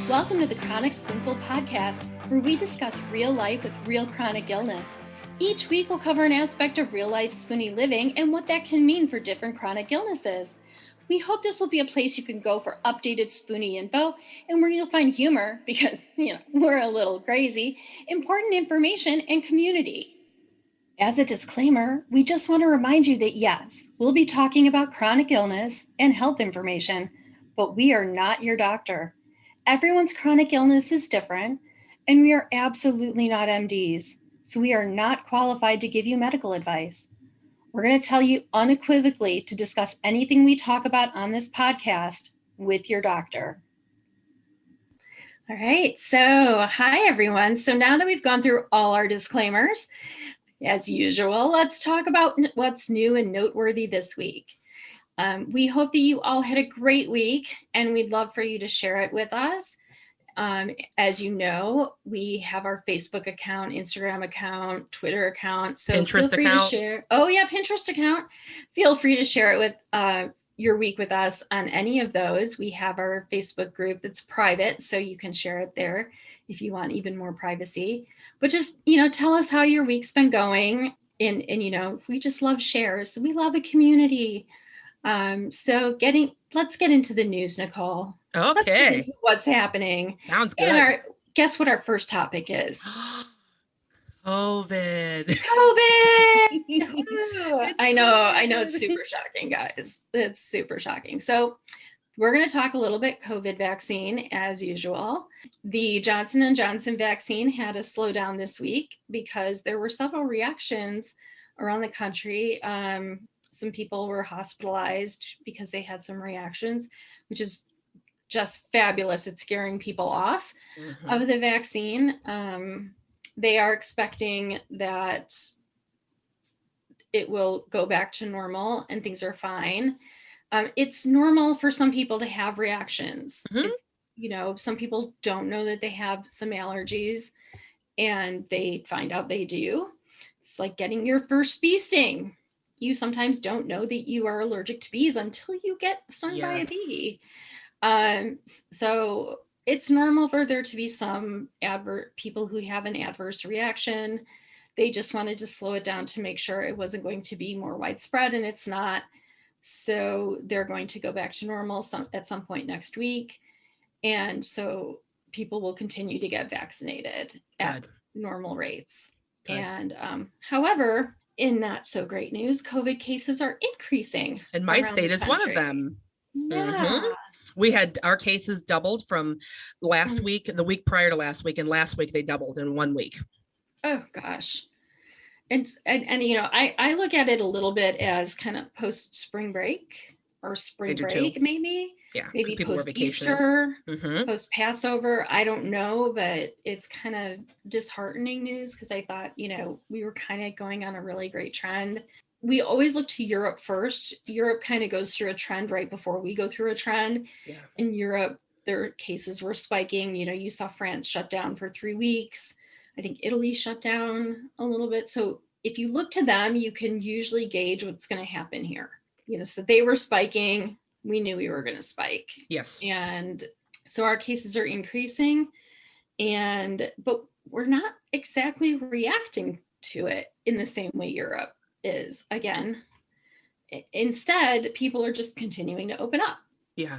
Welcome to the Chronic Spoonful podcast, where we discuss real life with real chronic illness. Each week, we'll cover an aspect of real life spoony living and what that can mean for different chronic illnesses. We hope this will be a place you can go for updated spoony info and where you'll find humor, because, we're a little crazy, important information, and community. As a disclaimer, we just want to remind you that yes, we'll be talking about chronic illness and health information, but we are not your doctor. Everyone's chronic illness is different, and we are absolutely not MDs, so we are not qualified to give you medical advice. We're going to tell you unequivocally to discuss anything we talk about on this podcast with your doctor. All right, so hi everyone. So now that we've gone through all our disclaimers, as usual, let's talk about what's new and noteworthy this week. We hope that you all had a great week, and we'd love for you to share it with us. As you know, we have our Facebook account, Instagram account, Twitter account. So Pinterest feel free account. to share. Oh yeah, Pinterest account. Feel free to share it with your week with us on any of those. We have our Facebook group that's private, so you can share it there if you want even more privacy. But just, tell us how your week's been going. And we just love shares. We love a community. So let's get into the news, Nicole. Okay. Let's get into what's happening. Sounds good. And guess what our first topic is? COVID. I know it's super shocking, guys. It's super shocking. So we're going to talk a little bit COVID vaccine as usual. The Johnson & Johnson vaccine had a slowdown this week because there were several reactions around the country. Some people were hospitalized because they had some reactions, which is just fabulous. It's scaring people off of the vaccine. They are expecting that it will go back to normal and things are fine. It's normal for some people to have reactions. It's, some people don't know that they have some allergies and they find out they do. It's like getting your first bee sting. You sometimes don't know that you are allergic to bees until you get stung by a bee. So it's normal for there to be some people who have an adverse reaction. They just wanted to slow it down to make sure it wasn't going to be more widespread, and it's not. So they're going to go back to normal at some point next week. And so people will continue to get vaccinated at normal rates. Good. And however, in not so great news, COVID cases are increasing. And my state is one of them. Yeah. We had our cases doubled from last week, the week prior to last week, and last week they doubled in 1 week. Oh gosh. And I look at it a little bit as kind of post spring break or spring break, maybe. Yeah. Maybe post Easter, post Passover. I don't know, but it's kind of disheartening news because I thought, we were kind of going on a really great trend. We always look to Europe first. Europe kind of goes through a trend right before we go through a trend. Yeah. In Europe, their cases were spiking. You saw France shut down for 3 weeks. I think Italy shut down a little bit. So if you look to them, you can usually gauge what's going to happen here. So they were spiking. We knew we were going to spike. Yes. And so our cases are increasing, but we're not exactly reacting to it in the same way Europe is. Again, instead, people are just continuing to open up. Yeah.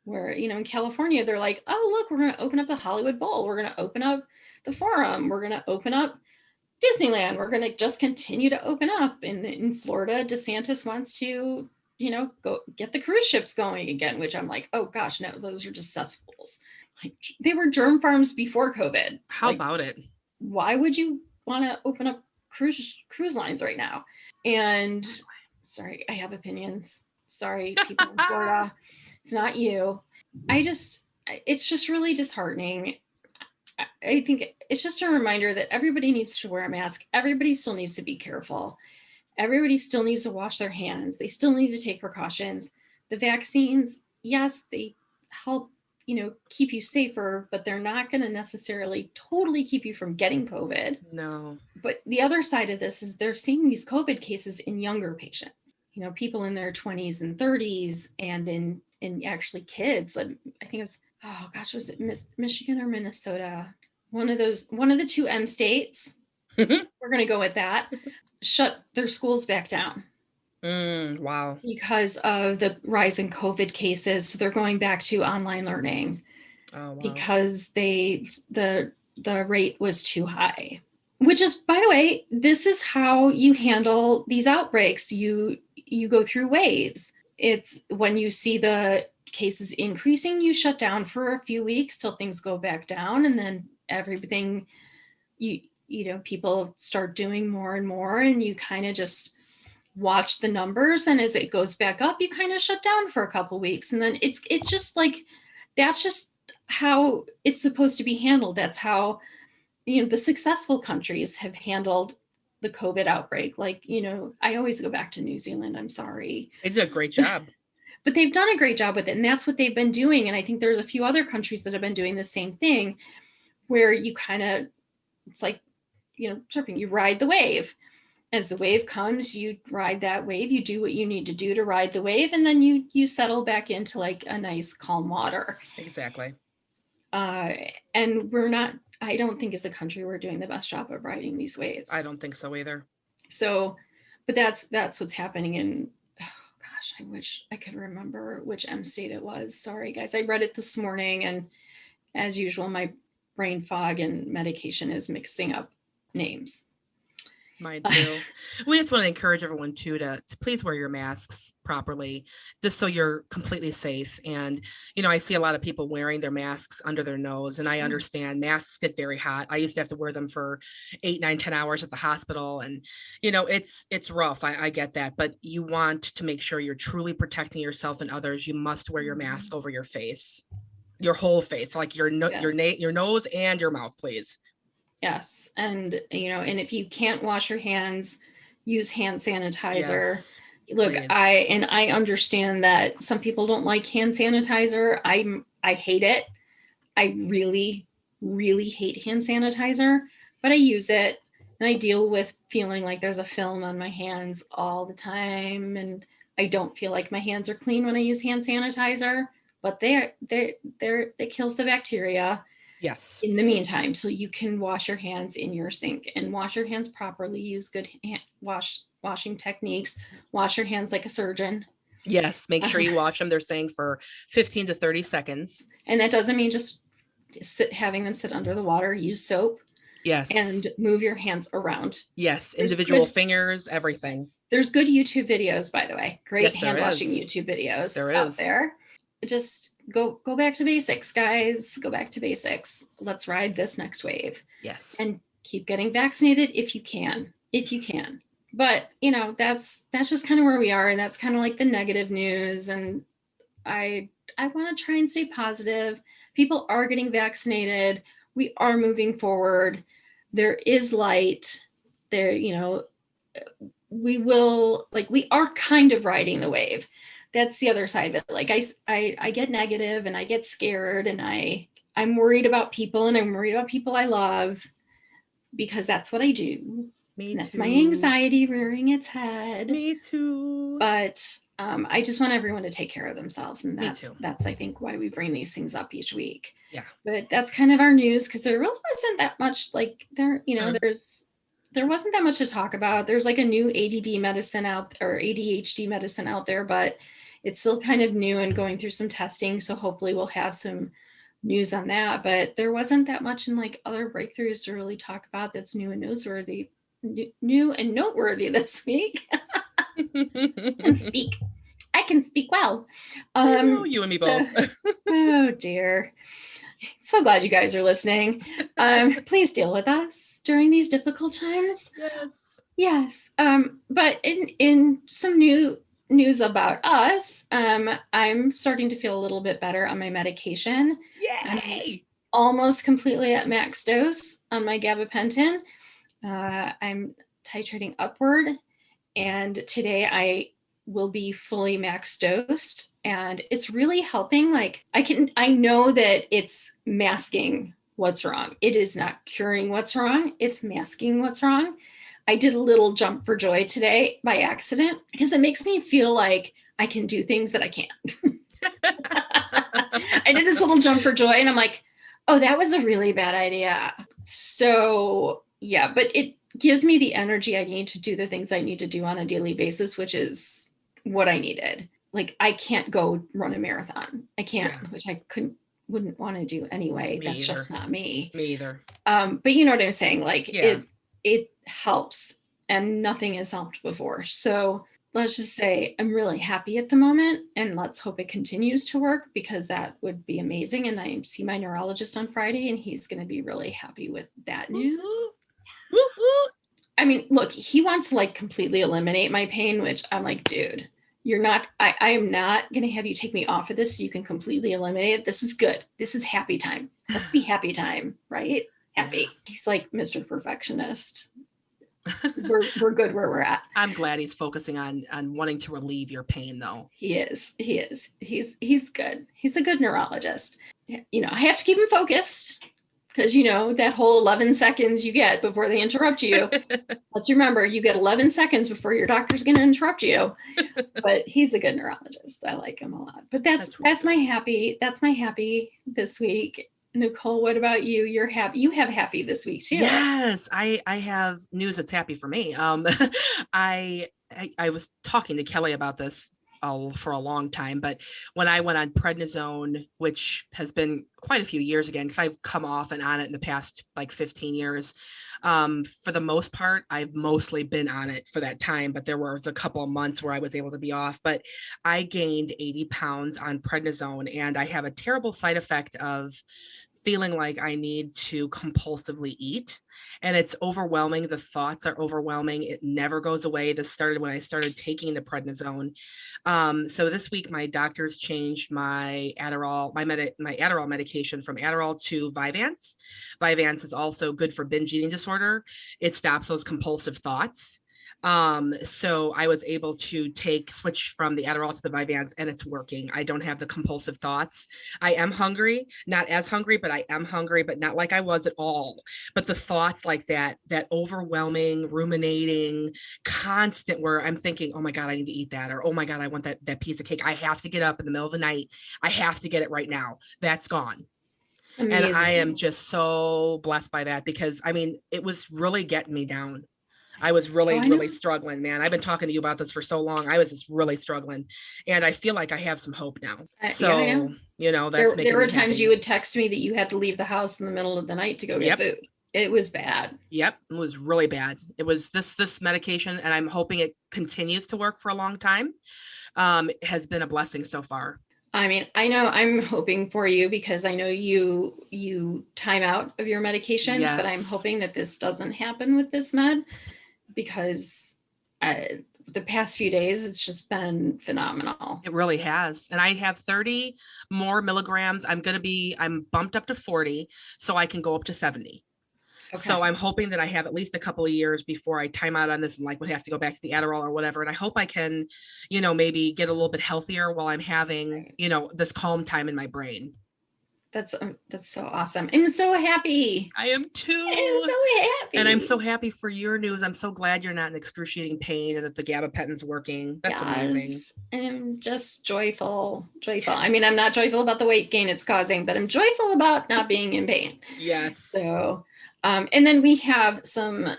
Where, in California, they're like, oh, look, we're going to open up the Hollywood Bowl. We're going to open up the Forum. We're going to open up Disneyland. We're going to just continue to open up. In Florida, DeSantis wants to, go get the cruise ships going again, which I'm like, oh gosh, no, those are just cesspools. Like, they were germ farms before COVID. How about it? Why would you want to open up cruise lines right now? And sorry, I have opinions. Sorry, people in Florida. It's not you. It's just really disheartening. I think it's just a reminder that everybody needs to wear a mask. Everybody still needs to be careful. Everybody still needs to wash their hands. They still need to take precautions. The vaccines, yes, they help, keep you safer, but they're not going to necessarily totally keep you from getting COVID. No. But the other side of this is they're seeing these COVID cases in younger patients, people in their 20s and 30s, and in actually kids. I think it was oh gosh, was it Michigan or Minnesota? One of the two M states. We're going to go with that. Shut their schools back down. Wow. Because of the rise in COVID cases. So they're going back to online learning. Oh, wow. Because the rate was too high. Which is, by the way, this is how you handle these outbreaks. You go through waves. It's when you see the cases increasing, you shut down for a few weeks till things go back down, and then everything, people start doing more and more, and you kind of just watch the numbers, and as it goes back up, you kind of shut down for a couple weeks, and then it's just like, that's just how it's supposed to be handled. That's how the successful countries have handled the COVID outbreak. Like, I always go back to New Zealand. I'm sorry. They did a great job. But they've done a great job with it. And that's what they've been doing. And I think there's a few other countries that have been doing the same thing, where you kind of, it's like, surfing, you ride the wave. As the wave comes, you ride that wave, you do what you need to do to ride the wave, and then you settle back into like a nice calm water. Exactly. And I don't think as a country we're doing the best job of riding these waves. I don't think so either. So, but that's what's happening in, oh gosh, I wish I could remember which M state it was. Sorry guys, I read it this morning, and as usual, my brain fog and medication is mixing up names. Mine too. We just want to encourage everyone too to please wear your masks properly, just so you're completely safe. And I see a lot of people wearing their masks under their nose, and I understand masks get very hot. I used to have to wear them for 8, 9, 10 hours at the hospital, and it's rough. I get that, but you want to make sure you're truly protecting yourself and others. You must wear your mask over your face, your whole face, like your nose and your mouth, please. Yes. And, and if you can't wash your hands, use hand sanitizer. Yes, look, please. I understand that some people don't like hand sanitizer. I hate it. I really, really hate hand sanitizer, but I use it, and I deal with feeling like there's a film on my hands all the time. And I don't feel like my hands are clean when I use hand sanitizer, but it kills the bacteria. Yes. In the meantime, so you can wash your hands in your sink and wash your hands properly, use good washing techniques, wash your hands like a surgeon. Yes, make sure you wash them, they're saying, for 15 to 30 seconds. And that doesn't mean just having them sit under the water. Use soap. Yes. And move your hands around. Yes, individual fingers, everything. There's good YouTube videos, by the way. Great hand washing YouTube videos out there. Just go back to basics, guys. Go back to basics. Let's ride this next wave. Yes. And keep getting vaccinated if you can. But that's just kind of where we are, and that's kind of like the negative news. And I want to try and stay positive. People are getting vaccinated. We are moving forward. There is light there. We are kind of riding the wave. That's the other side of it. Like I get negative, and I get scared, and I'm worried about people, and I'm worried about people I love, because that's what I do. That's my anxiety rearing its head. Me too. But I just want everyone to take care of themselves, and that's I think why we bring these things up each week. Yeah. But that's kind of our news, because there really wasn't that much there wasn't that much to talk about. There's like a new ADD medicine or ADHD medicine out there, but it's still kind of new and going through some testing. So hopefully we'll have some news on that. But there wasn't that much in like other breakthroughs to really talk about that's new and noteworthy this week. I can speak well. You and me both. Oh dear. So glad you guys are listening. Please deal with us during these difficult times. Yes. But in some new news about us, I'm starting to feel a little bit better on my medication. Yay! I'm almost completely at max dose on my gabapentin. I'm titrating upward, and today I will be fully max dosed, and it's really helping. Like I know that it's masking what's wrong. It is not curing what's wrong. It's masking what's wrong. I did a little jump for joy today by accident, because it makes me feel like I can do things that I can't. I did this little jump for joy and I'm like, oh, that was a really bad idea. So yeah, but it gives me the energy I need to do the things I need to do on a daily basis, which is what I needed. Like I can't go run a marathon. I can't, which I wouldn't want to do anyway. Me That's either. just not me. Me either. But you know what I'm saying? Like it helps, and nothing has helped before. So let's just say I'm really happy at the moment, and let's hope it continues to work, because that would be amazing. And I see my neurologist on Friday, and he's going to be really happy with that news. I mean, look, he wants to like completely eliminate my pain, which I'm like, dude, you're not, I am not going to have you take me off of this so you can completely eliminate it. This is good. This is happy time. Let's be happy time, right? Happy. Yeah. He's like Mr. Perfectionist. We're good where we're at. I'm glad he's focusing on wanting to relieve your pain, though. He is. He's good. He's a good neurologist. You know, I have to keep him focused, because, you know, that whole 11 seconds you get before they interrupt you. Let's remember, you get 11 seconds before your doctor's going to interrupt you. But he's a good neurologist. I like him a lot. But that's my happy. That's my happy this week. Nicole, what about you? You're happy. You have happy this week too. Yes, I have news that's happy for me. I was talking to Kelly about this for a long time, but when I went on prednisone, which has been quite a few years again, because I've come off and on it in the past like 15 years. For the most part, I've mostly been on it for that time, but there was a couple of months where I was able to be off. But I gained 80 pounds on prednisone, and I have a terrible side effect of feeling like I need to compulsively eat, and it's overwhelming. The thoughts are overwhelming. It never goes away. This started when I started taking the prednisone. So this week, my doctors changed my Adderall, my Adderall medication from Adderall to Vyvanse. Vyvanse is also good for binge eating disorder. It stops those compulsive thoughts. So I was able to switch from the Adderall to the Vyvanse, and it's working. I don't have the compulsive thoughts. I am hungry, not as hungry, but I am hungry, but not like I was at all. But the thoughts like that overwhelming, ruminating, constant, where I'm thinking, oh my God, I need to eat that. Or, oh my God, I want that piece of cake. I have to get up in the middle of the night. I have to get it right now. That's gone. Amazing. And I am just so blessed by that, because I mean, it was really getting me down. I was really struggling, man. I've been talking to you about this for so long. I was just really struggling, and I feel like I have some hope now. So, yeah, you know, that's there were times you would text me that you had to leave the house in the middle of the night to go get food. It was bad. Yep. It was really bad. It was this medication, and I'm hoping it continues to work for a long time. It has been a blessing so far. I mean, I know I'm hoping for you, because I know you time out of your medications, but I'm hoping that this doesn't happen with this med, because the past few days, it's just been phenomenal. It really has. And I have 30 more milligrams. I'm bumped up to 40, so I can go up to 70. Okay. So I'm hoping that I have at least a couple of years before I time out on this and would have to go back to the Adderall or whatever. And I hope I can, maybe get a little bit healthier while I'm having, this calm time in my brain. That's so awesome. I'm so happy. I am too. I'm so happy. And I'm so happy for your news. I'm so glad you're not in excruciating pain and that the gabapentin's working. That's amazing. I'm just joyful. I mean, I'm not joyful about the weight gain it's causing, but I'm joyful about not being in pain. Yes. So, and then we have some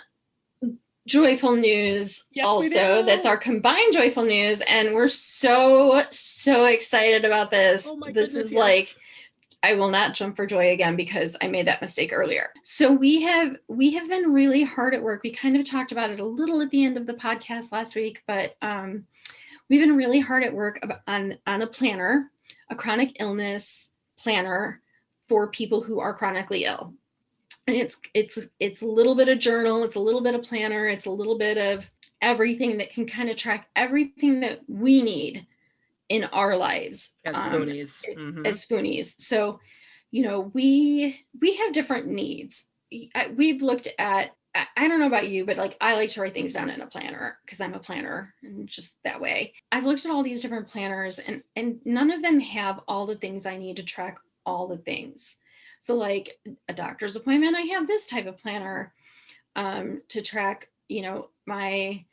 joyful news also. That's our combined joyful news. And we're so excited about this. Oh my this goodness, is like, I will not jump for joy again, because I made that mistake earlier. So we have been really hard at work. We kind of talked about it a little at the end of the podcast last week, but we've been really hard at work on a planner, a chronic illness planner for people who are chronically ill. And it's a little bit of journal, it's a little bit of planner, it's a little bit of everything that can kind of track everything that we need in our lives as spoonies. As spoonies. So, we have different needs. We've looked at, I don't know about you, but like, I like to write things down in a planner because I'm a planner and just that way. I've looked at all these different planners, and none of them have all the things I need to track all the things. So like a doctor's appointment, I have this type of planner to track, my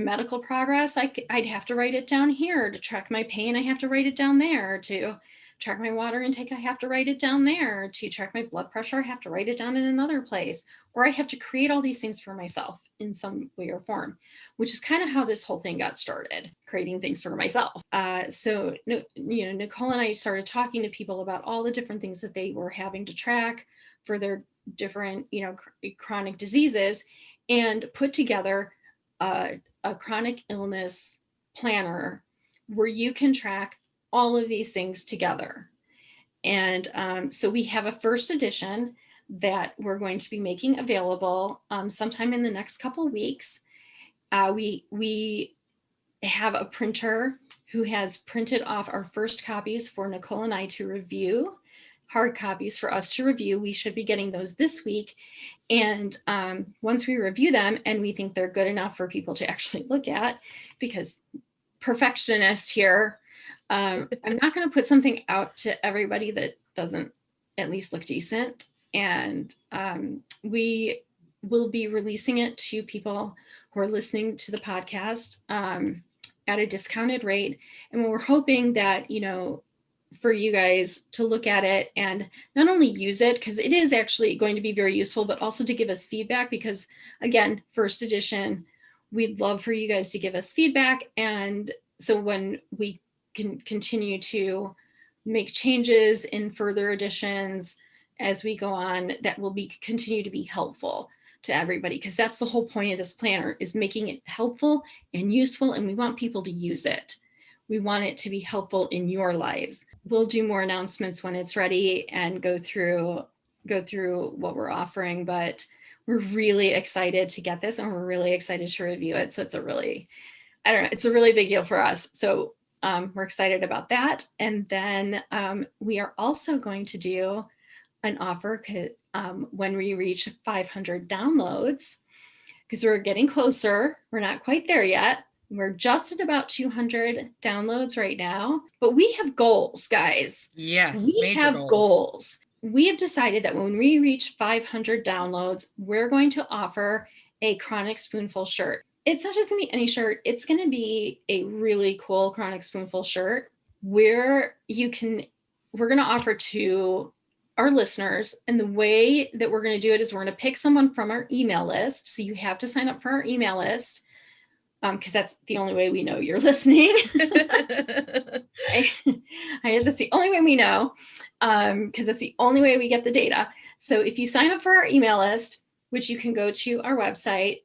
medical progress. I'd have to write it down here. To track my pain, I have to write it down there. To track my water intake, I have to write it down there. To track my blood pressure, I have to write it down in another place, or I have to create all these things for myself in some way or form, which is kind of how this whole thing got started, creating things for myself. So, Nicole and I started talking to people about all the different things that they were having to track for their different, chronic diseases, and put together a chronic illness planner where you can track all of these things together. And so we have a first edition that we're going to be making available sometime in the next couple of weeks. We have a printer who has printed off our first copies for Nicole and I to review, hard copies for us to review. We should be getting those this week. And once we review them and we think they're good enough for people to actually look at, because perfectionist here, I'm not going to put something out to everybody that doesn't at least look decent. And we will be releasing it to people who are listening to the podcast at a discounted rate. And we're hoping that, for you guys to look at it and not only use it, because it is actually going to be very useful, but also to give us feedback, because again, first edition, we'd love for you guys to give us feedback. And so when we can continue to make changes in further editions as we go on, that will continue to be helpful to everybody, because that's the whole point of this planner, is making it helpful and useful, and we want people to use it. We want it to be helpful in your lives. We'll do more announcements when it's ready and go through what we're offering, but we're really excited to get this, and we're really excited to review it. So it's a really big deal for us. So we're excited about that. And then we are also going to do an offer when we reach 500 downloads, because we're getting closer. We're not quite there yet. We're just at about 200 downloads right now, but we have goals, guys. Yes, we have goals. We have decided that when we reach 500 downloads, we're going to offer a Chronic Spoonful shirt. It's not just going to be any shirt. It's going to be a really cool Chronic Spoonful shirt where we're going to offer to our listeners. And the way that we're going to do it is we're going to pick someone from our email list. So you have to sign up for our email list, because that's the only way we know you're listening. I guess that's the only way we know, because that's the only way we get the data. So if you sign up for our email list, which you can go to our website,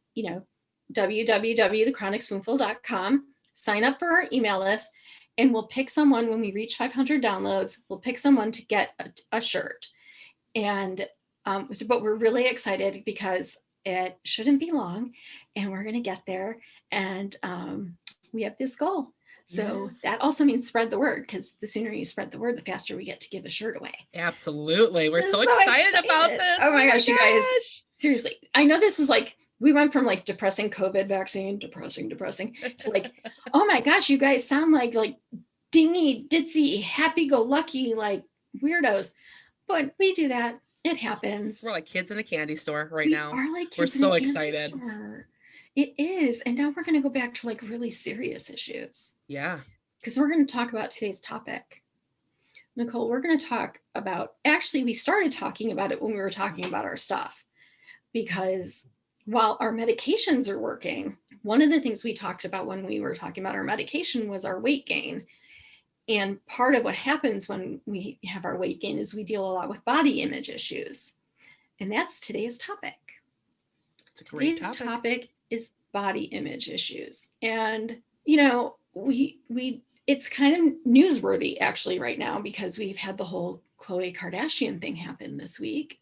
www.thechronicspoonful.com, sign up for our email list, and we'll pick someone when we reach 500 downloads. We'll pick someone to get a shirt. And but we're really excited because it shouldn't be long, and we're going to get there. And we have this goal. So that also means spread the word, because the sooner you spread the word, the faster we get to give a shirt away. Absolutely. We're so excited about this. Oh my gosh, you guys. Seriously. I know this was we went from depressing COVID vaccine, depressing, to oh my gosh, you guys sound like dingy, ditzy, happy-go-lucky, weirdos. But we do that. It happens. We're like kids in a candy store right now. We are like kids. We're so excited. It is. And now we're going to go back to really serious issues. Yeah. Because we're going to talk about today's topic. Nicole, we're going to talk about, actually, we started talking about it when we were talking about our stuff. Because while our medications are working, one of the things we talked about when we were talking about our medication was our weight gain. And part of what happens when we have our weight gain is we deal a lot with body image issues. And that's today's topic. It's a great topic. Today's topic is body image issues. And, it's kind of newsworthy actually right now, because we've had the whole Khloe Kardashian thing happen this week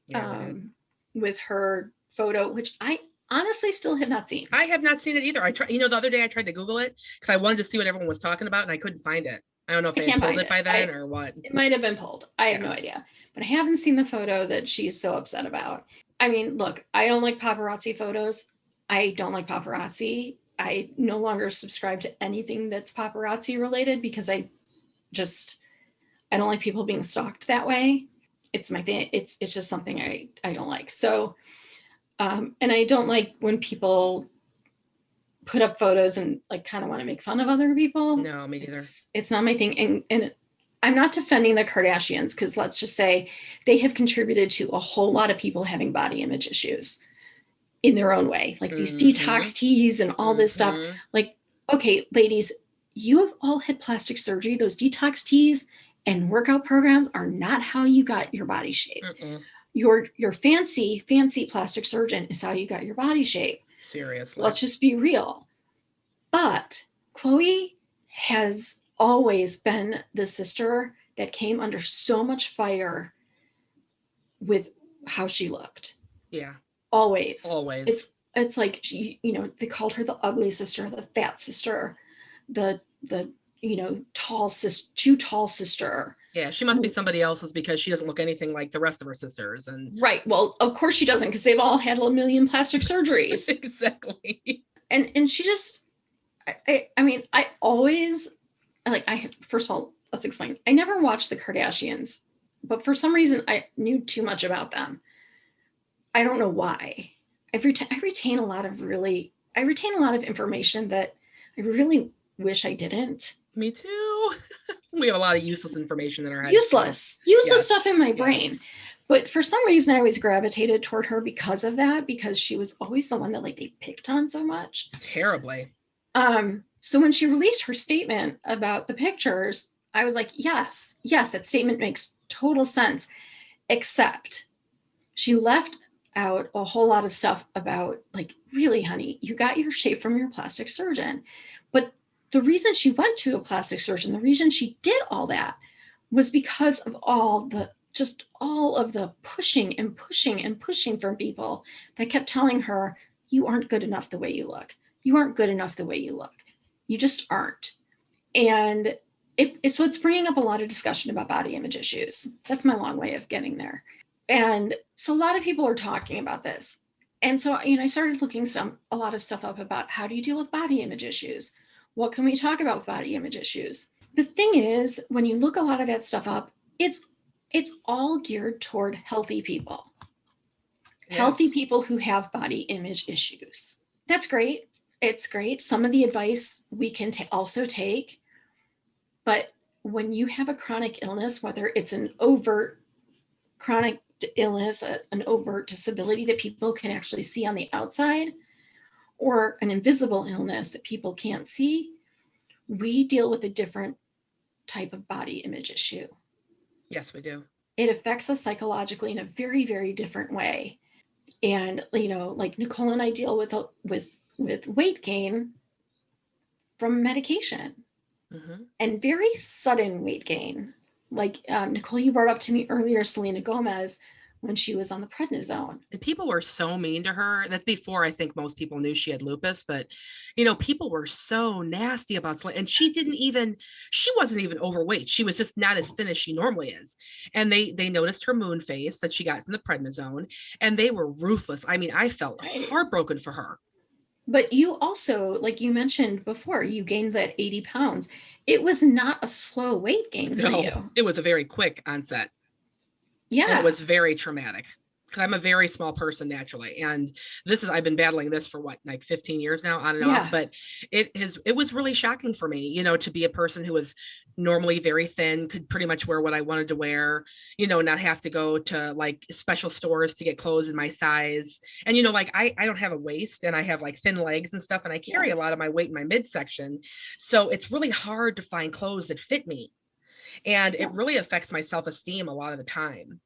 with her photo, which I honestly still have not seen. I have not seen it either. I tried, the other day I tried to Google it because I wanted to see what everyone was talking about, and I couldn't find it. I don't know if they pulled it by then or what. It might have been pulled. I have no idea. But I haven't seen the photo that she's so upset about. I mean, look, I don't like paparazzi photos. I don't like paparazzi. I no longer subscribe to anything that's paparazzi related, because I don't like people being stalked that way. It's my thing. It's just something I don't like. So, and I don't like when people put up photos and kind of want to make fun of other people. No, me neither. It's not my thing. And I'm not defending the Kardashians, because let's just say they have contributed to a whole lot of people having body image issues in their own way, like these detox teas and all this stuff. Like, okay, ladies, you have all had plastic surgery. Those detox teas and workout programs are not how you got your body shape. Your fancy plastic surgeon is how you got your body shape. Seriously. Let's just be real. But Khloe has always been the sister that came under so much fire with how she looked. Yeah. Always. It's like she, you know, they called her the ugly sister, the fat sister, the you know, too tall sister. Yeah, she must be somebody else's because she doesn't look anything like the rest of her sisters. And right. Well, of course she doesn't, because they've all had a million plastic surgeries. Exactly. And she just, I mean, I always, like, first of all, let's explain. I never watched the Kardashians, but for some reason I knew too much about them. I don't know why. I retain a lot of information that I really wish I didn't. Me too. We have a lot of useless information in our head. Useless stuff in my brain. But for some reason, I always gravitated toward her because of that, because she was always the one that, like, they picked on so much. Terribly. So when she released her statement about the pictures, I was like, yes, that statement makes total sense. Except she left out a whole lot of stuff about, like, really, honey, you got your shape from your plastic surgeon. But the reason she went to a plastic surgeon, the reason she did all that, was because of all of the pushing and pushing and pushing from people that kept telling her, you aren't good enough the way you look. You aren't good enough the way you look. You just aren't. And so it's bringing up a lot of discussion about body image issues. That's my long way of getting there. And so a lot of people are talking about this. And so, you know, I started looking a lot of stuff up about how do you deal with body image issues? What can we talk about with body image issues? The thing is, when you look a lot of that stuff up, it's all geared toward healthy people. Yes. Healthy people who have body image issues. That's great. It's great. Some of the advice we can also take. But when you have a chronic illness, whether it's an overt chronic illness, an overt disability that people can actually see on the outside, or an invisible illness that people can't see, we deal with a different type of body image issue. Yes, we do. It affects us psychologically in a very, very different way. And, you know, like Nicole and I deal with weight gain from medication, and very sudden weight gain. Like Nicole, you brought up to me earlier, Selena Gomez, when she was on the prednisone. And people were so mean to her. That's before I think most people knew she had lupus, but, you know, people were so nasty about Selena. And she wasn't even overweight. She was just not as thin as she normally is. And they noticed her moon face that she got from the prednisone, and they were ruthless. I mean, I felt heartbroken for her. But you also, like you mentioned before, you gained that 80 pounds. It was not a slow weight gain for you. It was a very quick onset. Yeah. And it was very traumatic, because I'm a very small person naturally. And I've been battling this for like 15 years now, on and off, but it was really shocking for me, you know, to be a person who was normally very thin, could pretty much wear what I wanted to wear, you know, not have to go to like special stores to get clothes in my size. And, you know, like I don't have a waist, and I have like thin legs and stuff, and I carry a lot of my weight in my midsection. So it's really hard to find clothes that fit me. And it really affects my self-esteem a lot of the time.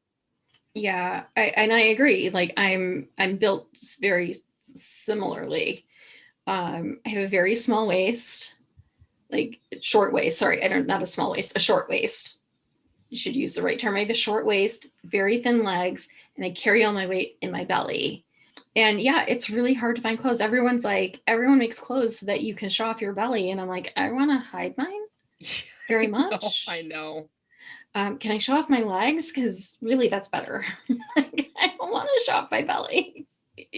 Yeah, I agree. Like I'm built very similarly. I have a very small waist, like short waist. Sorry, not a small waist, a short waist. You should use the right term. I have a short waist, very thin legs, and I carry all my weight in my belly. And yeah, it's really hard to find clothes. Everyone makes clothes so that you can show off your belly. And I'm like, I want to hide mine very much. I know. Can I show off my legs? Because really, that's better. I don't want to show off my belly.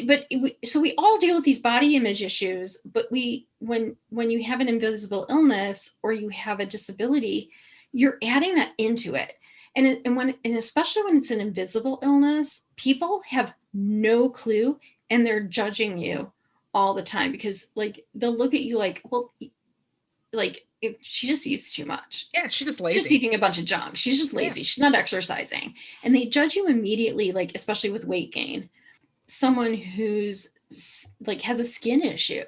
But so we all deal with these body image issues. But when you have an invisible illness or you have a disability, you're adding that into it. And especially when it's an invisible illness, people have no clue, and they're judging you all the time, because like they'll look at you like, well, like she just eats too much. Yeah, she's just lazy. She's just eating a bunch of junk. She's just lazy. Yeah. She's not exercising. And they judge you immediately, like, especially with weight gain. Someone who's like has a skin issue.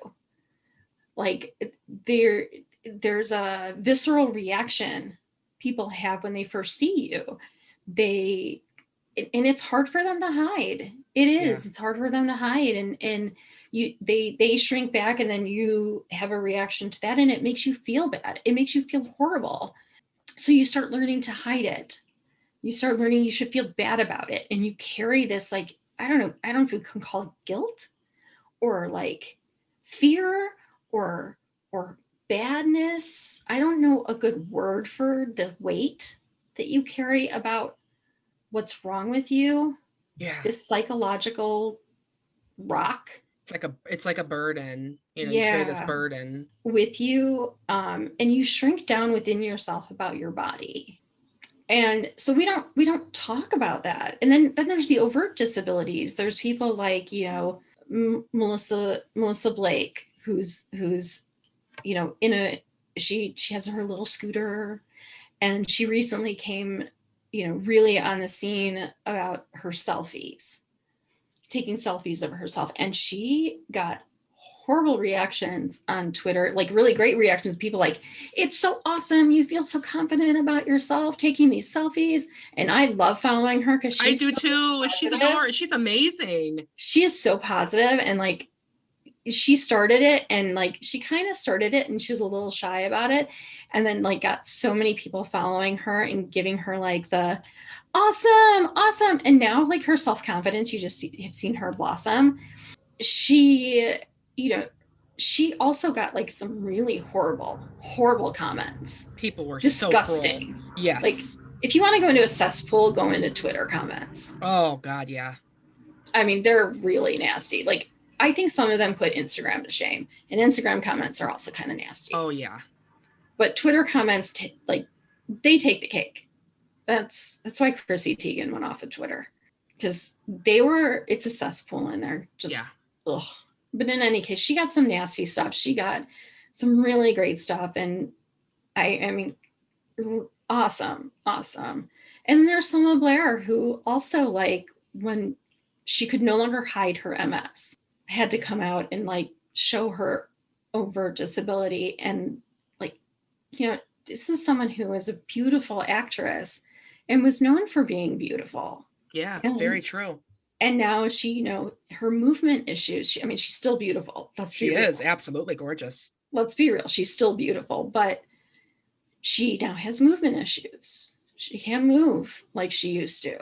Like there's a visceral reaction people have when they first see you. And it's hard for them to hide. It is. Yeah. It's hard for them to hide. And they shrink back, and then you have a reaction to that, and it makes you feel bad. It makes you feel horrible. So you start learning to hide it. You start learning you should feel bad about it. And you carry this, like, I don't know if you can call it guilt or like fear or badness. I don't know a good word for the weight that you carry about what's wrong with you. Yeah. This psychological rock. It's like a burden. You carry this burden with you. And you shrink down within yourself about your body. And so we don't talk about that. And then there's the overt disabilities. There's people like, Melissa Blake, who's she has her little scooter, and she recently came, really on the scene about her selfies, taking selfies of herself. And she got horrible reactions on Twitter, like really great reactions. People like, it's so awesome. You feel so confident about yourself taking these selfies. And I love following her because I do too. Positive. She's adorable. She's amazing. She is so positive, and like she started it, and like she kind of started it and she was a little shy about it, and then like got so many people following her and giving her like the awesome. And now like her self-confidence, you just have seen her blossom. She also got like some really horrible comments. People were disgusting. So cruel. Yes. Like if you want to go into a cesspool, go into Twitter comments. Oh God, yeah. I mean, they're really nasty. Like I think some of them put Instagram to shame, and Instagram comments are also kind of nasty. Oh yeah. But Twitter comments, they take the cake. That's why Chrissy Teigen went off of Twitter, because it's a cesspool in there. Ugh. But in any case, she got some nasty stuff. She got some really great stuff. And I mean, awesome. And there's Selena Blair, who also, like, when she could no longer hide her MS, had to come out and like show her overt disability. And like, this is someone who is a beautiful actress and was known for being beautiful. Yeah, very true. And now she, her movement issues, she's still beautiful. She is absolutely gorgeous. Let's be real. She's still beautiful, but she now has movement issues. She can't move like she used to.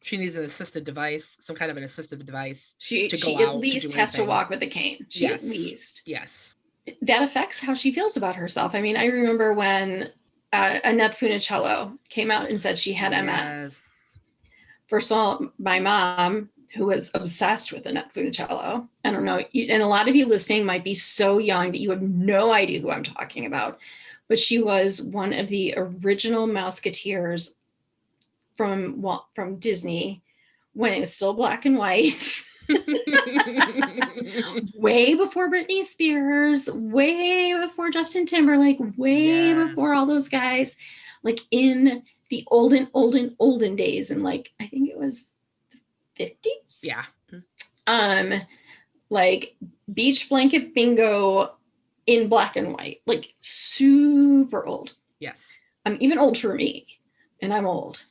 She needs an assisted device, some kind of an assistive device. She at least has to walk with a cane. Yes. At least. Yes. That affects how she feels about herself. I mean, I remember when Annette Funicello came out and said she had MS. Yes. First of all, my mom, who was obsessed with Annette Funicello, I don't know, and a lot of you listening might be so young that you have no idea who I'm talking about, but she was one of the original Mouseketeers from Disney when it was still black and white. Way before Britney Spears, way before Justin Timberlake, way before all those guys, like in the olden days. And like, I think it was the 50s. Yeah. Like Beach Blanket Bingo in black and white, like super old. Yes. Even old for me, and I'm old.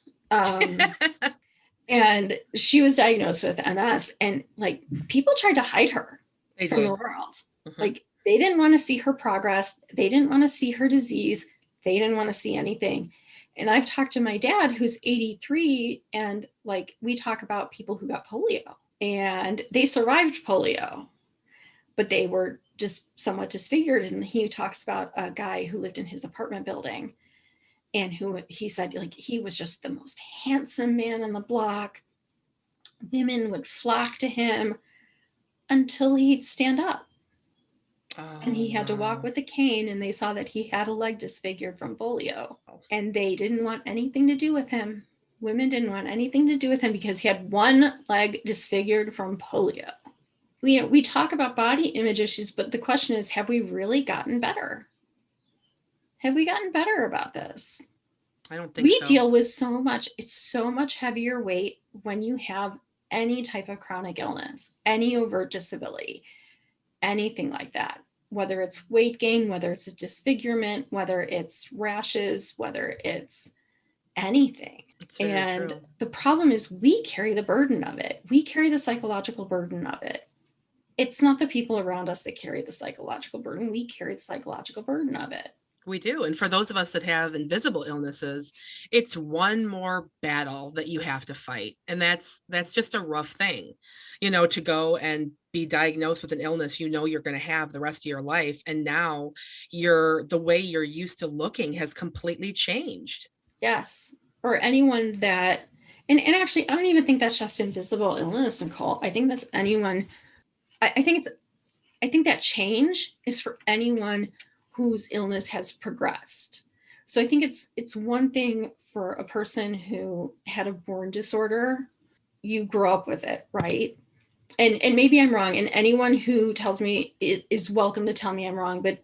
And she was diagnosed with MS, and like people tried to hide her from the world. Mm-hmm. Like they didn't want to see her progress. They didn't want to see her disease. They didn't want to see anything. And I've talked to my dad, who's 83, and like we talk about people who got polio, and they survived polio, but they were just somewhat disfigured. And he talks about a guy who lived in his apartment building, and who he said, like, he was just the most handsome man on the block. Women would flock to him until he'd stand up. And he had to walk with a cane, and they saw that he had a leg disfigured from polio. And they didn't want anything to do with him. Women didn't want anything to do with him because he had one leg disfigured from polio. We talk about body image issues, but the question is, have we really gotten better? Have we gotten better about this? I don't think we so. deal with so much. It's so much heavier weight when you have any type of chronic illness, any overt disability, anything like that, whether it's weight gain, whether it's a disfigurement, whether it's rashes, whether it's anything. It's very And true. the problem is we carry the burden of it. We carry the psychological burden of it. It's not the people around us that carry the psychological burden. We carry the psychological burden of it. We do. And for those of us that have invisible illnesses, it's one more battle that you have to fight. And that's just a rough thing, to go and be diagnosed with an illness you're going to have the rest of your life. And now the way you're used to looking has completely changed. Yes. Or anyone that, and actually, I don't even think that's just invisible illness, Nicole. I think that's anyone. I think that change is for anyone whose illness has progressed. So I think it's one thing for a person who had a born disorder, you grow up with it, right? And maybe I'm wrong, and anyone who tells me is welcome to tell me I'm wrong, but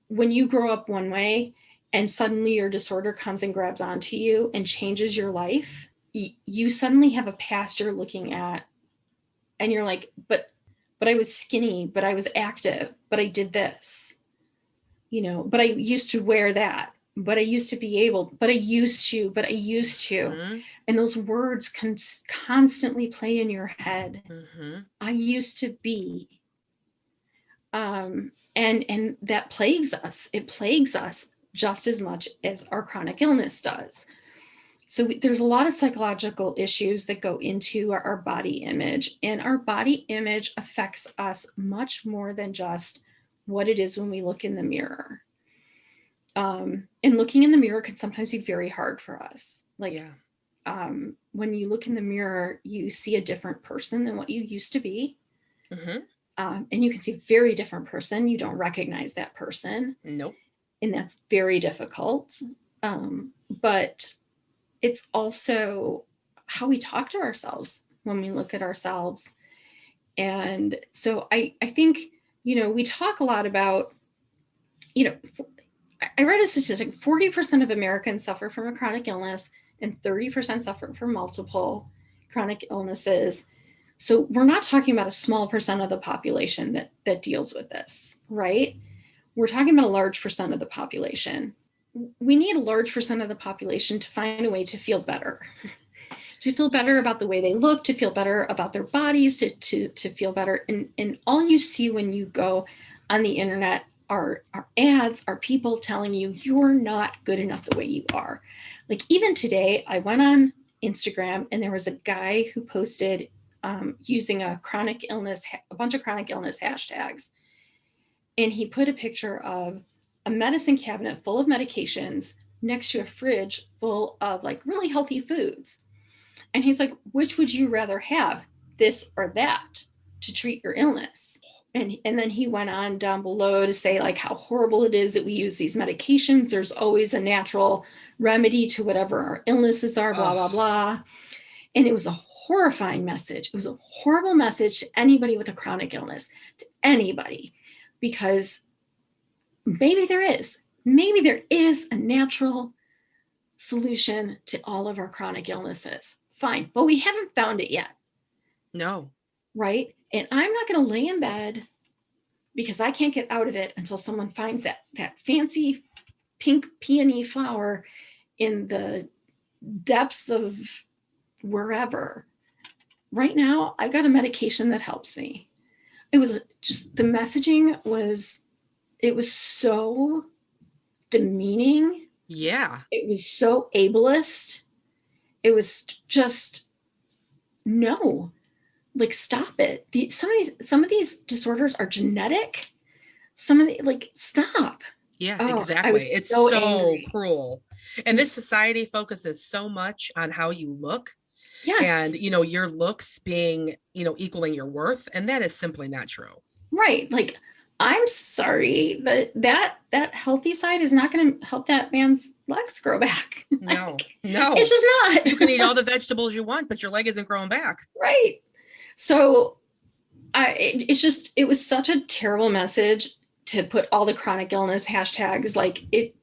when you grow up one way and suddenly your disorder comes and grabs onto you and changes your life, you suddenly have a past you're looking at and you're like, but I was skinny, but I was active, but I did this, but I used to wear that, but I used to be able, but I used to. Mm-hmm. And those words can constantly play in your head. Mm-hmm. I used to be. And that plagues us. It plagues us just as much as our chronic illness does. So there's a lot of psychological issues that go into our body image, and our body image affects us much more than just what it is when we look in the mirror. And looking in the mirror can sometimes be very hard for us. When you look in the mirror, you see a different person than what you used to be. Mm-hmm. And you can see a very different person. You don't recognize that person. Nope. And that's very difficult. But it's also how we talk to ourselves when we look at ourselves. And so I think, we talk a lot about, I read a statistic, 40% of Americans suffer from a chronic illness and 30% suffer from multiple chronic illnesses. So we're not talking about a small percent of the population that deals with this, right? We're talking about a large percent of the population. We need a large percent of the population to find a way to feel better, to feel better about the way they look, to feel better about their bodies, to feel better. And all you see when you go on the internet are ads, are people telling you you're not good enough the way you are. Like even today, I went on Instagram and there was a guy who posted using a bunch of chronic illness hashtags. And he put a picture of a medicine cabinet full of medications next to a fridge full of like really healthy foods. And he's like, which would you rather have, this or that, to treat your illness? And then he went on down below to say like how horrible it is that we use these medications. There's always a natural remedy to whatever our illnesses are, blah, blah, blah. And it was a horrifying message. It was a horrible message to anybody with a chronic illness, to anybody, because maybe there is a natural solution to all of our chronic illnesses. Fine, but we haven't found it yet. No. Right? And I'm not going to lay in bed because I can't get out of it until someone finds that fancy pink peony flower in the depths of wherever. Right now, I've got a medication that helps me. It was just, the messaging was, it was so demeaning. Yeah. It was so ableist. It was just, no, like, stop it. Some of these disorders are genetic. Stop. Yeah, exactly. It's so cruel. And this society focuses so much on how you look. Yes. And, your looks being, equaling your worth. And that is simply not true. Right. Like, I'm sorry, but that healthy side is not going to help that man's legs grow back. No. It's just not. You can eat all the vegetables you want, but your leg isn't growing back. Right. So it was such a terrible message to put all the chronic illness hashtags. Like, it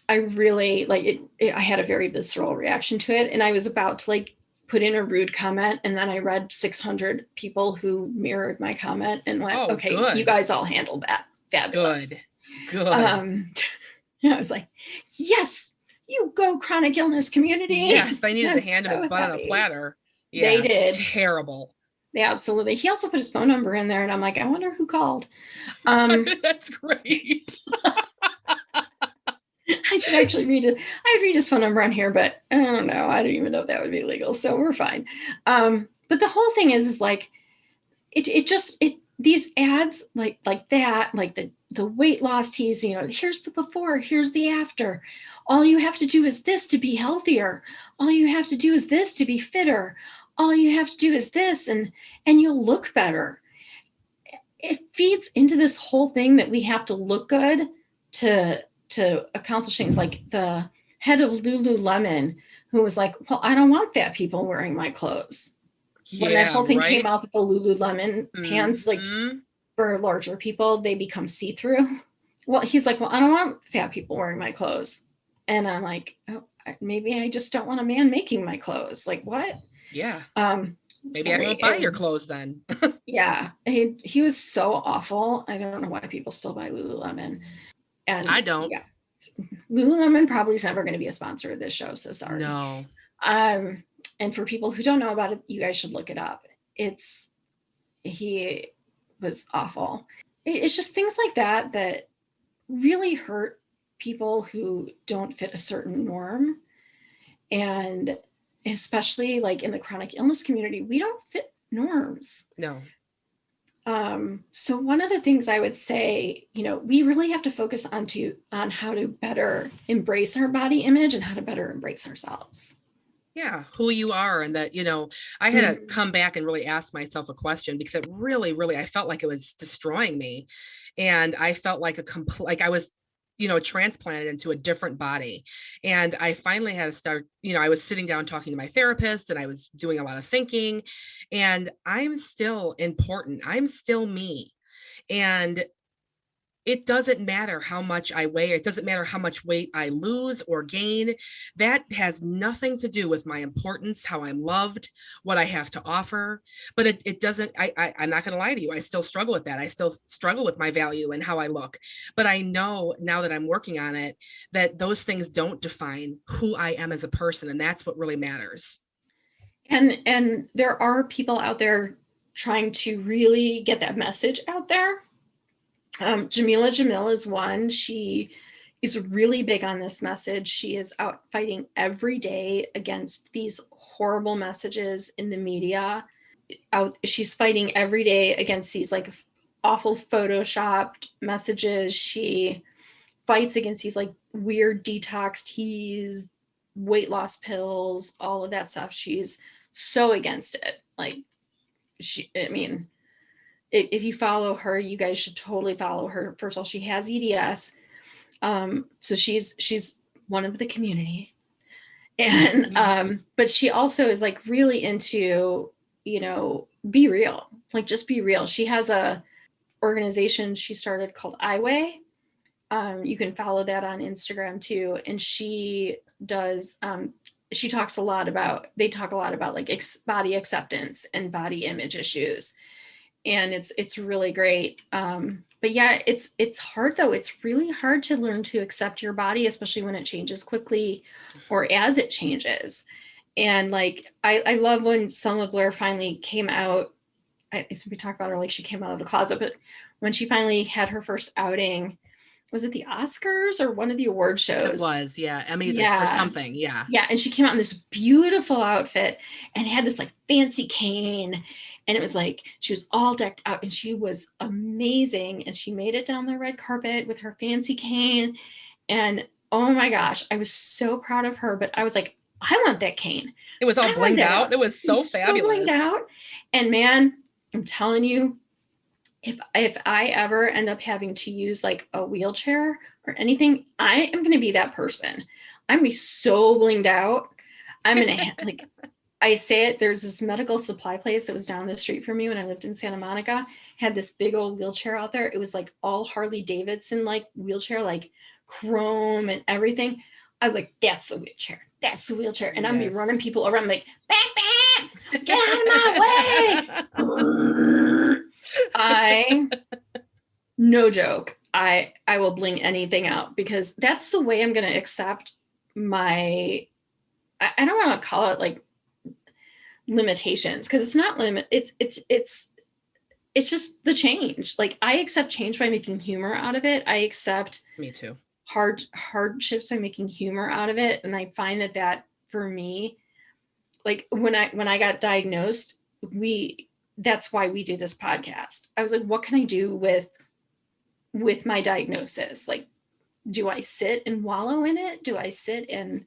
I really like it. I had a very visceral reaction to it, and I was about to like put in a rude comment, and then I read 600 people who mirrored my comment and went, Oh, okay, good. you guys all handled that. Fabulous. Good. I was like, yes, you go, chronic illness community. Yes, they needed to hand him his butt on a platter. Yeah, they did. Terrible. Yeah, absolutely. He also put his phone number in there, and I'm like, I wonder who called. That's great. I should actually I'd read his phone number on here, but I don't know. I don't even know if that would be legal. So we're fine. But the whole thing is like, these ads like that, like the weight loss teas, here's the before, here's the after. All you have to do is this to be healthier. All you have to do is this to be fitter. All you have to do is this, and you'll look better. It feeds into this whole thing that we have to look good to accomplish things. Like the head of Lululemon, who was like, well, I don't want fat people wearing my clothes. When that whole thing came out, that the Lululemon pants, like for larger people, they become see-through. Well, he's like, well, I don't want fat people wearing my clothes. And I'm like, oh, maybe I just don't want a man making my clothes. Like, what? Yeah. Maybe I won't buy your clothes then. Yeah. He was so awful. I don't know why people still buy Lululemon. And I don't. Yeah. Lululemon probably is never going to be a sponsor of this show. So sorry. No. And for people who don't know about it, you guys should look it up. He was awful. It's just things like that really hurt people who don't fit a certain norm. And especially like in the chronic illness community, we don't fit norms. No. So one of the things I would say, we really have to focus on how to better embrace our body image and how to better embrace ourselves. Yeah, who you are. And that, I had to come back and really ask myself a question, because it really, really, I felt like it was destroying me. And I felt like like I was, transplanted into a different body. And I finally had to start, I was sitting down talking to my therapist, and I was doing a lot of thinking, and I'm still important. I'm still me. And it doesn't matter how much I weigh. It doesn't matter how much weight I lose or gain. That has nothing to do with my importance, how I'm loved, what I have to offer. But it doesn't, I'm not going to lie to you. I still struggle with that. I still struggle with my value and how I look. But I know now that I'm working on it, that those things don't define who I am as a person. And that's what really matters. And there are people out there trying to really get that message out there. Jamila Jamil is one. She is really big on this message. She is out fighting every day against these horrible messages in the media. She's fighting every day against these like awful photoshopped messages. She fights against these like weird detox teas, weight loss pills, all of that stuff. She's so against it. Like if you follow her, you guys should totally follow her. First of all, she has EDS. So she's one of the community. And, but she also is like really into, be real, like just be real. She has a organization she started called iWay. You can follow that on Instagram too. And she does, they talk a lot about like body acceptance and body image issues. And it's really great. But yeah, it's hard though. It's really hard to learn to accept your body, especially when it changes quickly or as it changes. And like, I love when Selma Blair finally came out. We talked about her, like she came out of the closet, but when she finally had her first outing, was it the Oscars or one of the award shows? It was, yeah. Emmys or something, yeah. Yeah, and she came out in this beautiful outfit and had this like fancy cane. And it was like, she was all decked out and she was amazing. And she made it down the red carpet with her fancy cane. And oh my gosh, I was so proud of her. But I was like, I want that cane. It was all blinged out. It was so fabulous. So blinged out. And man, I'm telling you, if I ever end up having to use like a wheelchair or anything, I am going to be that person. I'm going to be so blinged out. I'm going to like... I say it, there's this medical supply place that was down the street from me when I lived in Santa Monica, had this big old wheelchair out there. It was like all Harley Davidson, like wheelchair, like chrome and everything. I was like, that's the wheelchair. That's the wheelchair. And I'm be running people around. I'm like, bam, get out of my way. No joke. I will bling anything out because that's the way I'm going to accept my, I don't want to call it like limitations because it's not limit. It's just the change. Like I accept change by making humor out of it. I accept me too. Hardships by making humor out of it. And I find that for me, like when I got diagnosed, that's why we do this podcast. I was like, what can I do with my diagnosis? Like, do I sit and wallow in it? Do I sit and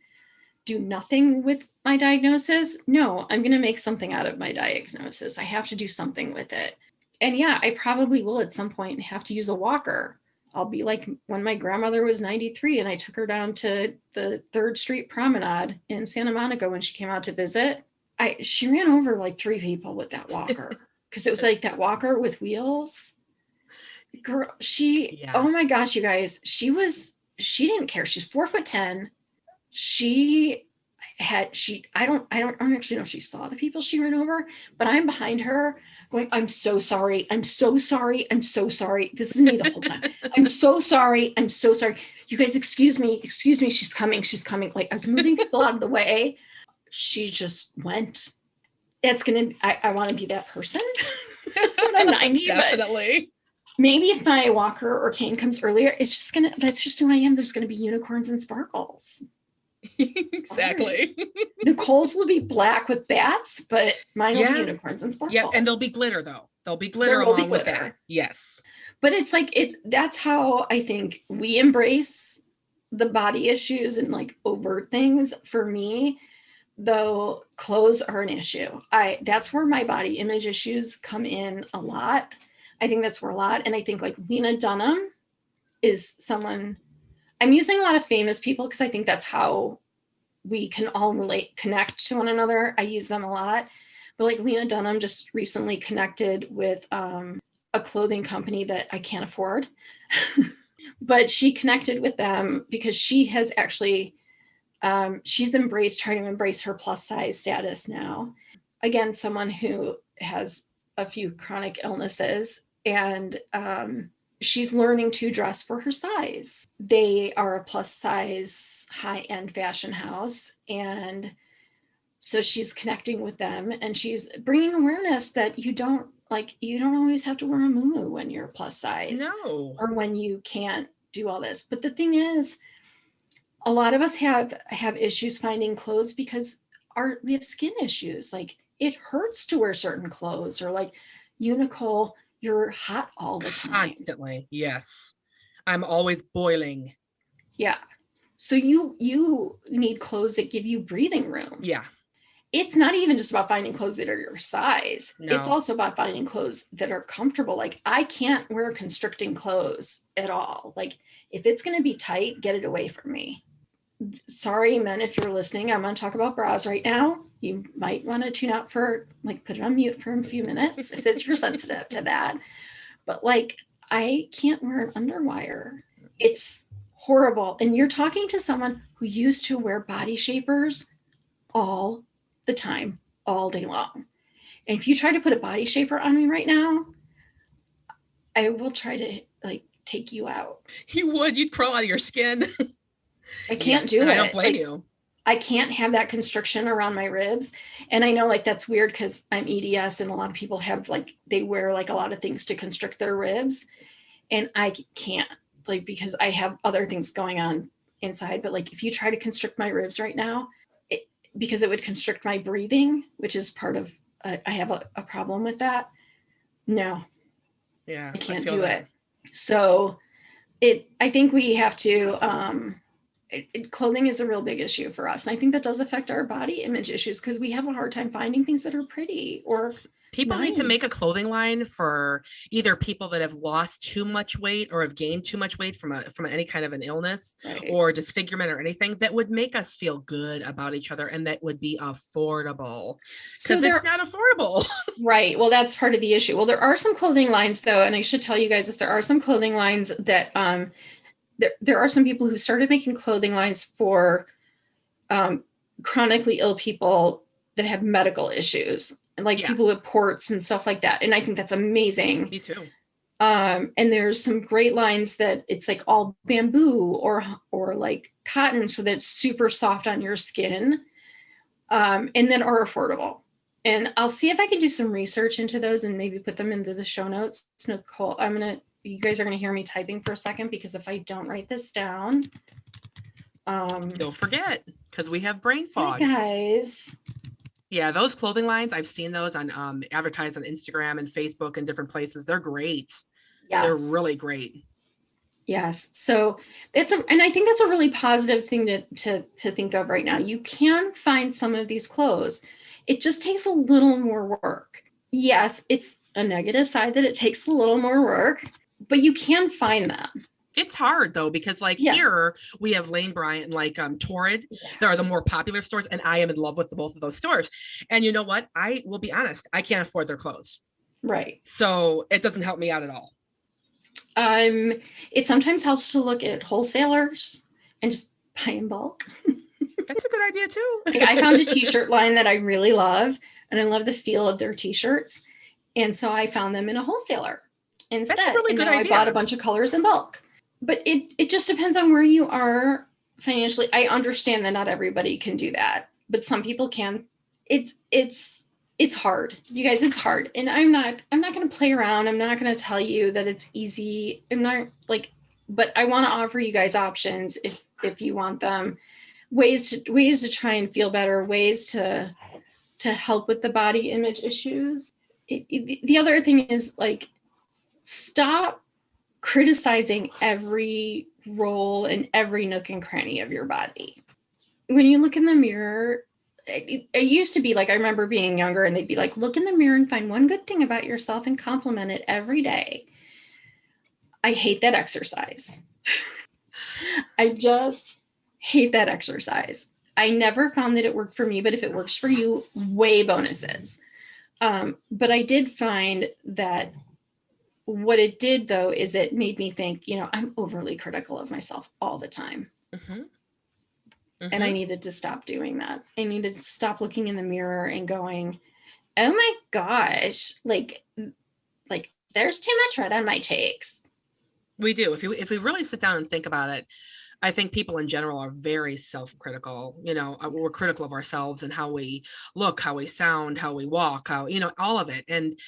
do nothing with my diagnosis? No, I'm going to make something out of my diagnosis. I have to do something with it. And yeah, I probably will at some point have to use a walker. I'll be like when my grandmother was 93 and I took her down to the 3rd Street Promenade in Santa Monica when she came out to visit. She ran over like 3 people with that walker because it was like that walker with wheels. Girl, oh my gosh, you guys, she didn't care. She's 4'10". I don't actually know if she saw the people she ran over, but I'm behind her going, I'm so sorry. I'm so sorry. I'm so sorry. This is me the whole time. I'm so sorry. I'm so sorry. You guys, excuse me. She's coming. Like I was moving people out of the way. She just went. I want to be that person when I'm 90. Definitely. Maybe if my walker or cane comes earlier, that's just who I am. There's going to be unicorns and sparkles. Exactly. Right. Nicole's will be black with bats, but mine will be unicorns and sparkles. Yeah, and there'll be glitter though. There'll be glitter along with that. Yes. But that's how I think we embrace the body issues and like overt things. For me, though, clothes are an issue. That's where my body image issues come in a lot. I think that's where a lot. And I think like Lena Dunham is someone, I'm using a lot of famous people because I think that's how we can all connect to one another. I use them a lot. But like Lena Dunham just recently connected with a clothing company that I can't afford. But she connected with them because she has actually, she's trying to embrace her plus size status now. Again, someone who has a few chronic illnesses and she's learning to dress for her size. They are a plus size high-end fashion house. And so she's connecting with them and she's bringing awareness that you don't always have to wear a muumuu when you're plus size. No. Or when you can't do all this. But the thing is, a lot of us have issues finding clothes because we have skin issues. Like it hurts to wear certain clothes, or like Nicole, you're hot all the time. Constantly. Yes. I'm always boiling. Yeah. So you need clothes that give you breathing room. Yeah. It's not even just about finding clothes that are your size. No. It's also about finding clothes that are comfortable. Like I can't wear constricting clothes at all. Like if it's going to be tight, get it away from me. Sorry, men, if you're listening, I'm going to talk about bras right now. You might want to tune out put it on mute for a few minutes if you're sensitive to that. But like, I can't wear an underwire. It's horrible. And you're talking to someone who used to wear body shapers all the time, all day long. And if you try to put a body shaper on me right now, I will try to take you out. You would. You'd crawl out of your skin. I can't do it. I don't blame you. I can't have that constriction around my ribs. And I know that's weird because I'm EDS and a lot of people have they wear a lot of things to constrict their ribs. And I can't because I have other things going on inside. But if you try to constrict my ribs right now, because it would constrict my breathing, which is part of, I have a problem with that. No. Yeah. I can't do it. So I think we have to, clothing is a real big issue for us. And I think that does affect our body image issues because we have a hard time finding things that are pretty or people nice. Need to make a clothing line for either people that have lost too much weight or have gained too much weight from any kind of an illness or disfigurement or anything that would make us feel good about each other and that would be affordable. Because it's not affordable. Right. Well, that's part of the issue. Well, there are some clothing lines though, and I should tell you guys this, there are some clothing lines that there are some people who started making clothing lines for chronically ill people that have medical issues, and like people with ports and stuff like that. And I think that's amazing. Me too. And there's some great lines that it's like all bamboo or like cotton, so that's super soft on your skin, and then are affordable. And I'll see if I can do some research into those and maybe put them into the show notes. Nicole, you guys are gonna hear me typing for a second, because if I don't write this down, you'll forget, because we have brain fog. Hey guys. Yeah, those clothing lines, I've seen those on advertised on Instagram and Facebook and different places. They're great. Yes. They're really great. Yes. So and I think that's a really positive thing to think of right now. You can find some of these clothes. It just takes a little more work. Yes, it's a negative side that it takes a little more work, but you can find them. It's hard though, because here we have Lane Bryant and like Torrid. There are the more popular stores, and I am in love with both of those stores. And you know what? I will be honest, I can't afford their clothes. Right. So it doesn't help me out at all. It sometimes helps to look at wholesalers and just buy in bulk. That's a good idea too. Like I found a t-shirt line that I really love, and I love the feel of their t-shirts. And so I found them in a wholesaler instead. That's a really good idea. I bought a bunch of colors in bulk. But it just depends on where you are financially. I understand that not everybody can do that, but some people can. It's hard. You guys, it's hard. And I'm not going to play around. I'm not going to tell you that it's easy. I'm not but I want to offer you guys options if you want them, ways to try and feel better, ways to help with the body image issues. The other thing is stop criticizing every role and every nook and cranny of your body. When you look in the mirror, it used to be I remember being younger and they'd be like, look in the mirror and find one good thing about yourself and compliment it every day. I hate that exercise. I just hate that exercise. I never found that it worked for me, but if it works for you, way bonuses. But I did find that what it did, though, is it made me think, I'm overly critical of myself all the time. Mm-hmm. Mm-hmm. And I needed to stop doing that. I needed to stop looking in the mirror and going, oh my gosh, there's too much red on my cheeks. We do. If we really sit down and think about it, I think people in general are very self-critical. We're critical of ourselves and how we look, how we sound, how we walk, how, all of it. And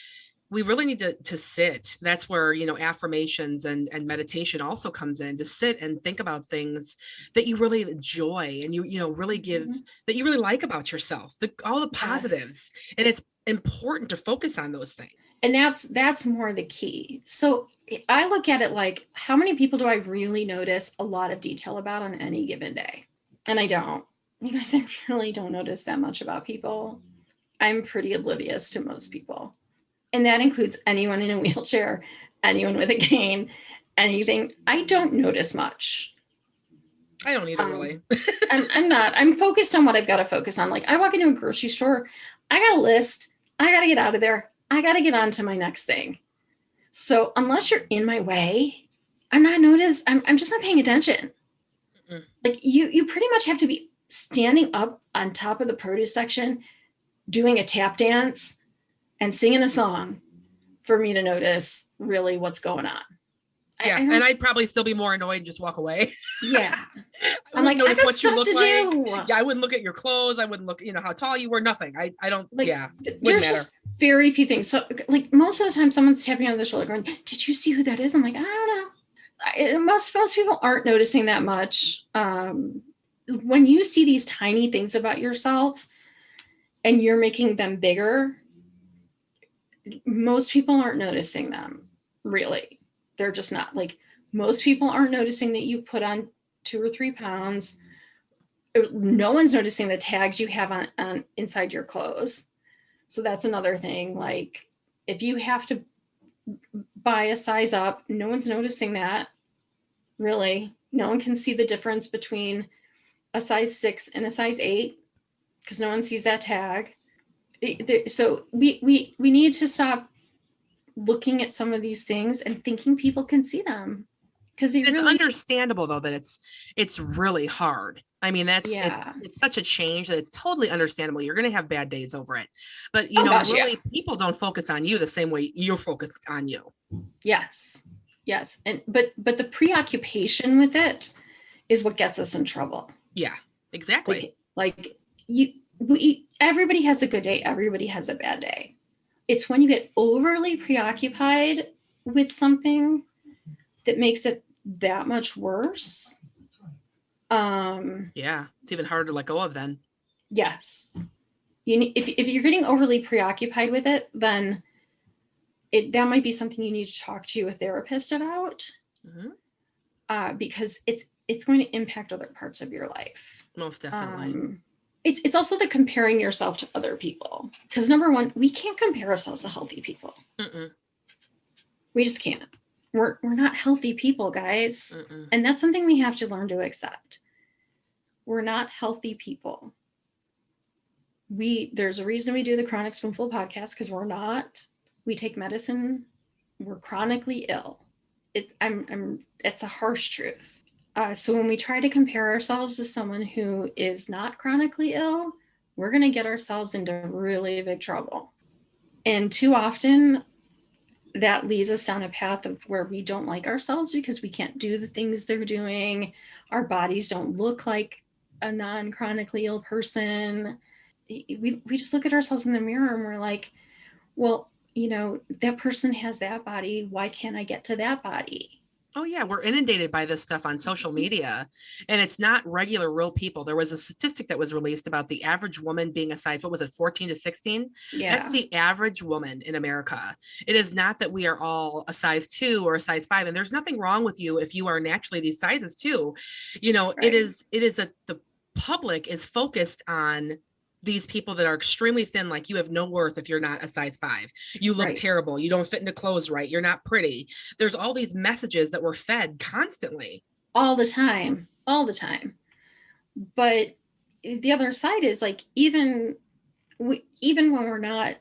we really need to sit. That's where, affirmations and meditation also comes in, to sit and think about things that you really enjoy and you really give, mm-hmm. that you really like about yourself, all the positives. Yes. And it's important to focus on those things. And that's more the key. So I look at it how many people do I really notice a lot of detail about on any given day? And I don't. You guys, I really don't notice that much about people. I'm pretty oblivious to most people. And that includes anyone in a wheelchair, anyone with a cane, anything. I don't notice much. I don't either, really. I'm focused on what I've got to focus on. I walk into a grocery store, I got a list. I got to get out of there. I got to get on to my next thing. So unless you're in my way, I'm just not paying attention. Mm-mm. You pretty much have to be standing up on top of the produce section, doing a tap dance and singing a song for me to notice really what's going on. Yeah, and I'd probably still be more annoyed and just walk away. Yeah. I'm I got what stuff you look to like. Do. Yeah, I wouldn't look at your clothes. I wouldn't look, how tall you were, nothing. I don't, wouldn't there's matter. Just very few things. So most of the time someone's tapping on the shoulder going, did you see who that is? I'm like, I don't know. Most people aren't noticing that much. When you see these tiny things about yourself and you're making them bigger, most people aren't noticing them, really. They're just not. Most people aren't noticing that you put on 2 or 3 pounds. No one's noticing the tags you have on inside your clothes. So that's another thing. If you have to buy a size up, no one's noticing that, really. No one can see the difference between a size 6 and a size 8 because no one sees that tag. So we need to stop looking at some of these things and thinking people can see them, because it's understandable though that it's really hard. I mean, yeah. it's such a change that it's totally understandable. You're going to have bad days over it, but Gosh, really, yeah. people don't focus on you the same way you're focused on you. Yes. And but the preoccupation with it is what gets us in trouble. Yeah, exactly. Like everybody has a good day, everybody has a bad day. It's when you get overly preoccupied with something that makes it that much worse. Yeah, it's even harder to let go of then. Yes. If you're getting overly preoccupied with it, then that might be something you need to talk to a therapist about, because it's going to impact other parts of your life. Most definitely. It's also the comparing yourself to other people, because number one, we can't compare ourselves to healthy people. We just can't. We're not healthy people, guys. And that's something we have to learn to accept. We're not healthy people. There's a reason we do the Chronic Spoonful podcast, because we're not. We take medicine. We're chronically ill. It's a harsh truth. So when we try to compare ourselves to someone who is not chronically ill, we're going to get ourselves into really big trouble. And too often, that leads us down a path of where we don't like ourselves because we can't do the things they're doing. Our bodies don't look like a non-chronically ill person. We just look at ourselves in the mirror and we're like, well, that person has that body. Why can't I get to that body? Oh yeah, we're inundated by this stuff on social media, and it's not regular real people. There was a statistic that was released about the average woman being a size, what was it, 14 to 16? Yeah. That's the average woman in America. It is not that we are all a size 2 or a size 5, and there's nothing wrong with you if you are naturally these sizes too. Right. It is that the public is focused on these people that are extremely thin, like you have no worth if you're not a size 5. You look terrible. You don't fit into clothes right. You're not pretty. There's all these messages that we're fed constantly. All the time. But the other side is like, even when we're not,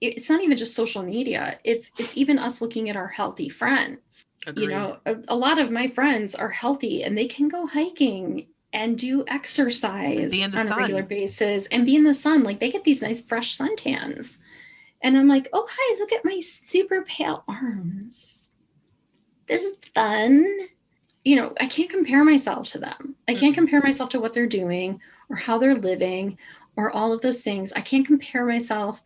it's not even just social media. It's even us looking at our healthy friends. Agreed. A lot of my friends are healthy and they can go hiking and do exercise on a regular basis and be in the sun. Like, they get these nice fresh suntans. And I'm like, oh, hi, look at my super pale arms. This is fun. I can't compare myself to them. I can't compare myself to what they're doing or how they're living or all of those things. I can't compare myself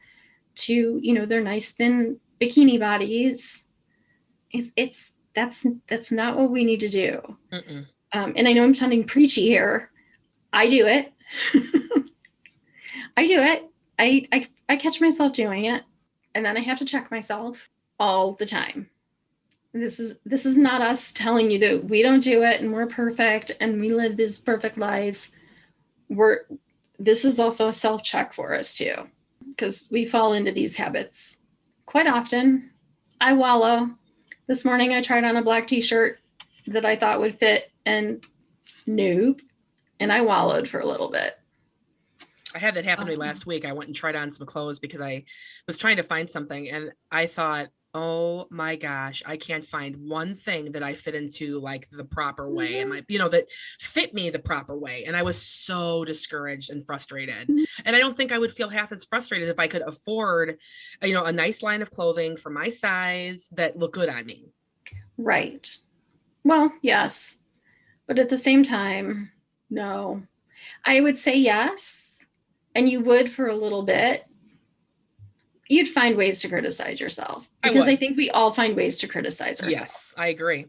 to, their nice thin bikini bodies. That's not what we need to do. And I know I'm sounding preachy here. I do it. I catch myself doing it, and then I have to check myself all the time. This is not us telling you that we don't do it and we're perfect and we live these perfect lives. This is also a self-check for us too, because we fall into these habits quite often. I wallow. This morning I tried on a black t-shirt that I thought would fit, and nope. And I wallowed for a little bit. I had that happen to me last week. I went and tried on some clothes because I was trying to find something, and I thought, oh my gosh, I can't find one thing that I fit into like the proper way, and that fit me the proper way. And I was so discouraged and frustrated. And I don't think I would feel half as frustrated if I could afford, a nice line of clothing for my size that looked good on me. Right. Well, yes. But at the same time, no. I would say yes. And you would for a little bit. You'd find ways to criticize yourself, because I think we all find ways to criticize ourselves. Yes, I agree.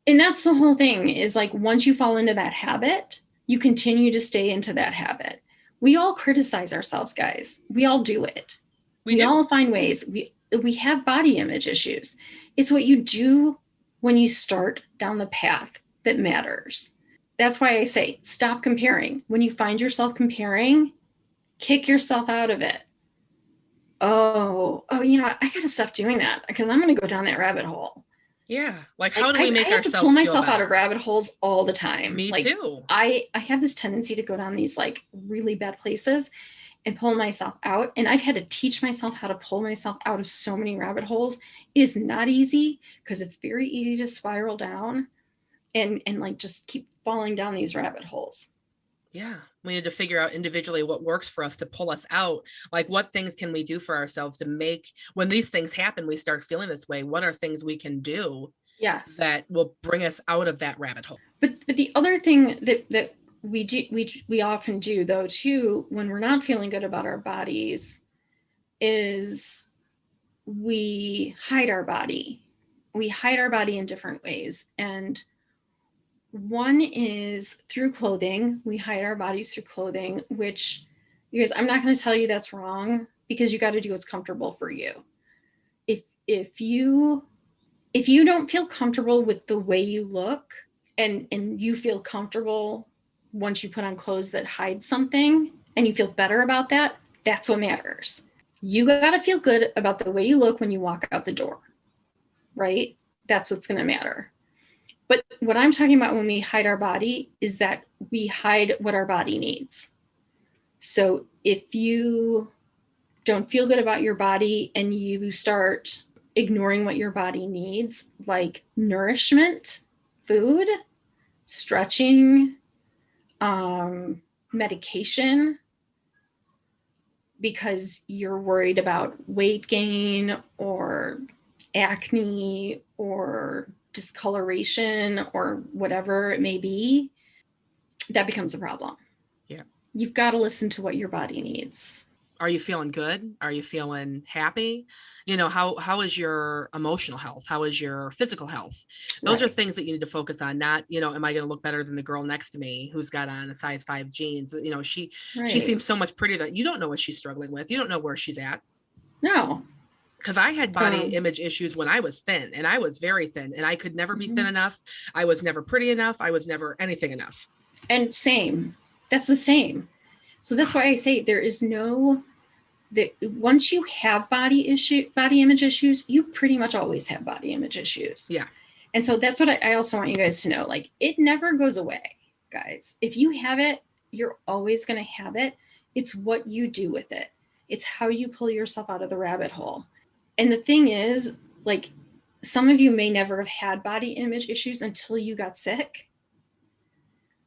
And that's the whole thing, is like, once you fall into that habit, you continue to stay into that habit. We all criticize ourselves, guys. We all do it. We all find ways. We have body image issues. It's what you do when you start down the path that matters. That's why I say, stop comparing. When you find yourself comparing, kick yourself out of it. Oh, I got to stop doing that, because I'm going to go down that rabbit hole. Yeah. Like, how do we make ourselves feel better? I have to pull myself out of rabbit holes all the time. Me too. I have this tendency to go down these like really bad places and pull myself out. And I've had to teach myself how to pull myself out of so many rabbit holes. It is not easy, because it's very easy to spiral down. and like just keep falling down these rabbit holes. Yeah. We need to figure out individually what works for us to pull us out. Like, what things can we do for ourselves to make, when these things happen, we start feeling this way, what are things we can do Yes. that will bring us out of that rabbit hole? But the other thing that we do, we often do though too, when we're not feeling good about our bodies, is we hide our body. We hide our body in different ways. And one is through clothing. We hide our bodies through clothing, which, you guys, I'm not going to tell you that's wrong, because you got to do what's comfortable for you. If you don't feel comfortable with the way you look, and you feel comfortable once you put on clothes that hide something and you feel better about that, that's what matters. You got to feel good about the way you look when you walk out the door, right? That's what's going to matter. But what I'm talking about when we hide our body is that we hide what our body needs. So if you don't feel good about your body and you start ignoring what your body needs, like nourishment, food, stretching, medication, because you're worried about weight gain or acne or discoloration or whatever it may be, that becomes a problem. Yeah. You've got to listen to what your body needs. Are you feeling good? Are you feeling happy? You know, how is your emotional health? How is your physical health? Those Right. are things that you need to focus on, not, you know, am I going to look better than the girl next to me who's got on a size 5 jeans? You know, she seems so much prettier that you don't know what she's struggling with. You don't know where she's at. No. Because I had body image issues when I was thin, and I was very thin, and I could never be thin enough. I was never pretty enough. I was never anything enough. And same. That's the same. So that's why I say there is no, that once you have body image issues, you pretty much always have body image issues. Yeah. And so that's what I also want you guys to know. Like, it never goes away, guys. If you have it, you're always going to have it. It's what you do with it. It's how you pull yourself out of the rabbit hole. And the thing is, like, some of you may never have had body image issues until you got sick.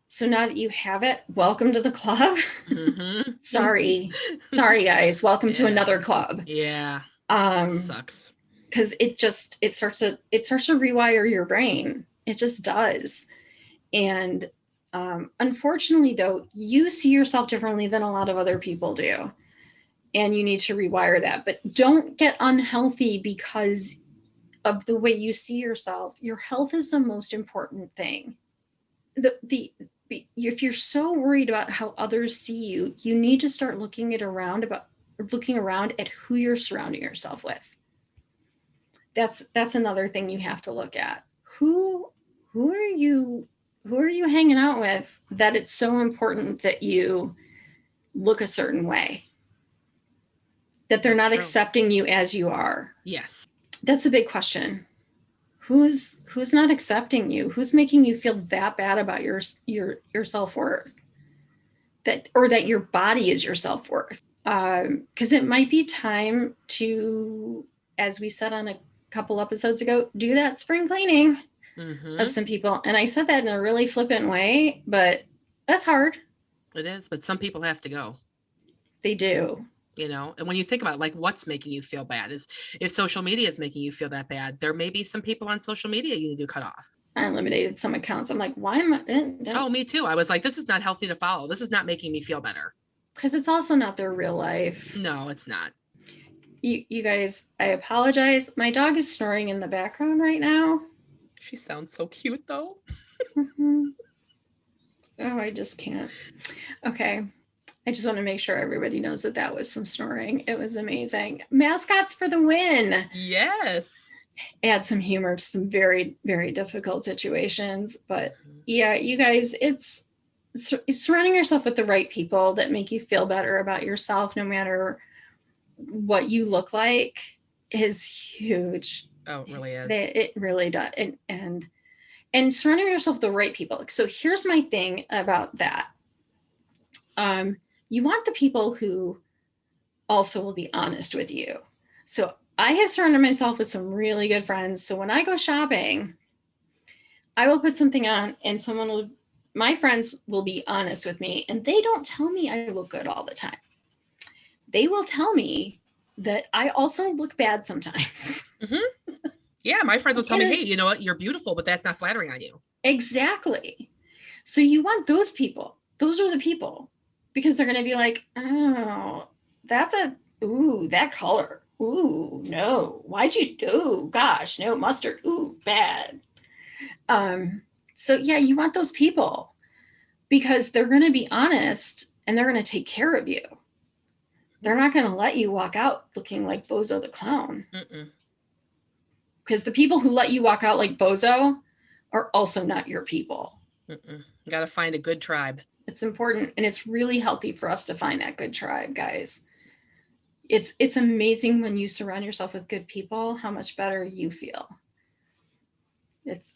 So now that you have it, welcome to the club. Mm-hmm. Sorry, guys. Welcome to another club. Yeah. Sucks. Because it starts to rewire your brain. It just does. And unfortunately, though, you see yourself differently than a lot of other people do. And you need to rewire that. But don't get unhealthy because of the way you see yourself. Your health is the most important thing. If you're so worried about how others see you, you need to start looking around at who you're surrounding yourself with. That's another thing you have to look at. Who are you hanging out with that it's so important that you look a certain way? That they're not accepting you as you are. Yes. That's a big question. Who's not accepting you? Who's making you feel that bad about your self-worth? That your body is your self-worth. Because it might be time to, as we said on a couple episodes ago, do that spring cleaning of some people. And I said that in a really flippant way, but that's hard. It is, but some people have to go. They do. You know, and when you think about it, like, what's making you feel bad is if social media is making you feel that bad, there may be some people on social media you need to cut off. I eliminated some accounts. I'm like, why am I? Oh, me too. I was like, this is not healthy to follow. This is not making me feel better. Because it's also not their real life. No, it's not. You guys, I apologize. My dog is snoring in the background right now. She sounds so cute, though. Oh, I just can't. Okay. I just want to make sure everybody knows that was some snoring. It was amazing. Mascots for the win. Yes. Add some humor to some very, very difficult situations. But yeah, you guys, it's surrounding yourself with the right people that make you feel better about yourself, no matter what you look like, is huge. Oh, it really is. It really does. And surrounding yourself with the right people. So here's my thing about that. You want the people who also will be honest with you. So I have surrounded myself with some really good friends. So when I go shopping, I will put something on and my friends will be honest with me, and they don't tell me I look good all the time. They will tell me that I also look bad sometimes. Mm-hmm. Yeah, my friends will tell me, hey, you know what? You're beautiful, but that's not flattering on you. Exactly. So you want those people. Those are the people, because they're going to be like, oh, that color. Ooh, no. Gosh, no, mustard. Ooh, bad. So yeah, you want those people because they're going to be honest and they're going to take care of you. They're not going to let you walk out looking like Bozo the Clown. Because the people who let you walk out like Bozo are also not your people. You got to find a good tribe. It's important, and it's really healthy for us to find that good tribe, guys. It's amazing when you surround yourself with good people, how much better you feel.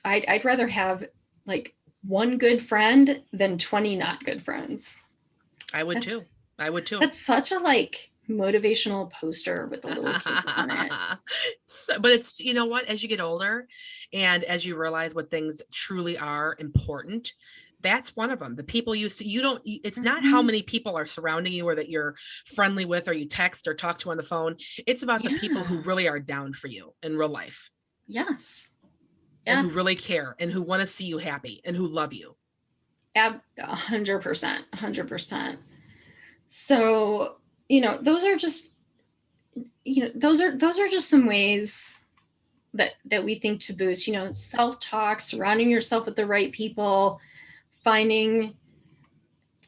I'd rather have like one good friend than 20 not good friends. I would too. That's such a like motivational poster with a little kid on it. But it's, you know what, as you get older and as you realize what things truly are important, that's one of them. The people you see, it's not how many people are surrounding you or that you're friendly with or you text or talk to on the phone. It's about the people who really are down for you in real life. Yes. And who really care and who want to see you happy and who love you. 100%. So, those are just, those are just some ways that we think to boost, self-talk, surrounding yourself with the right people, finding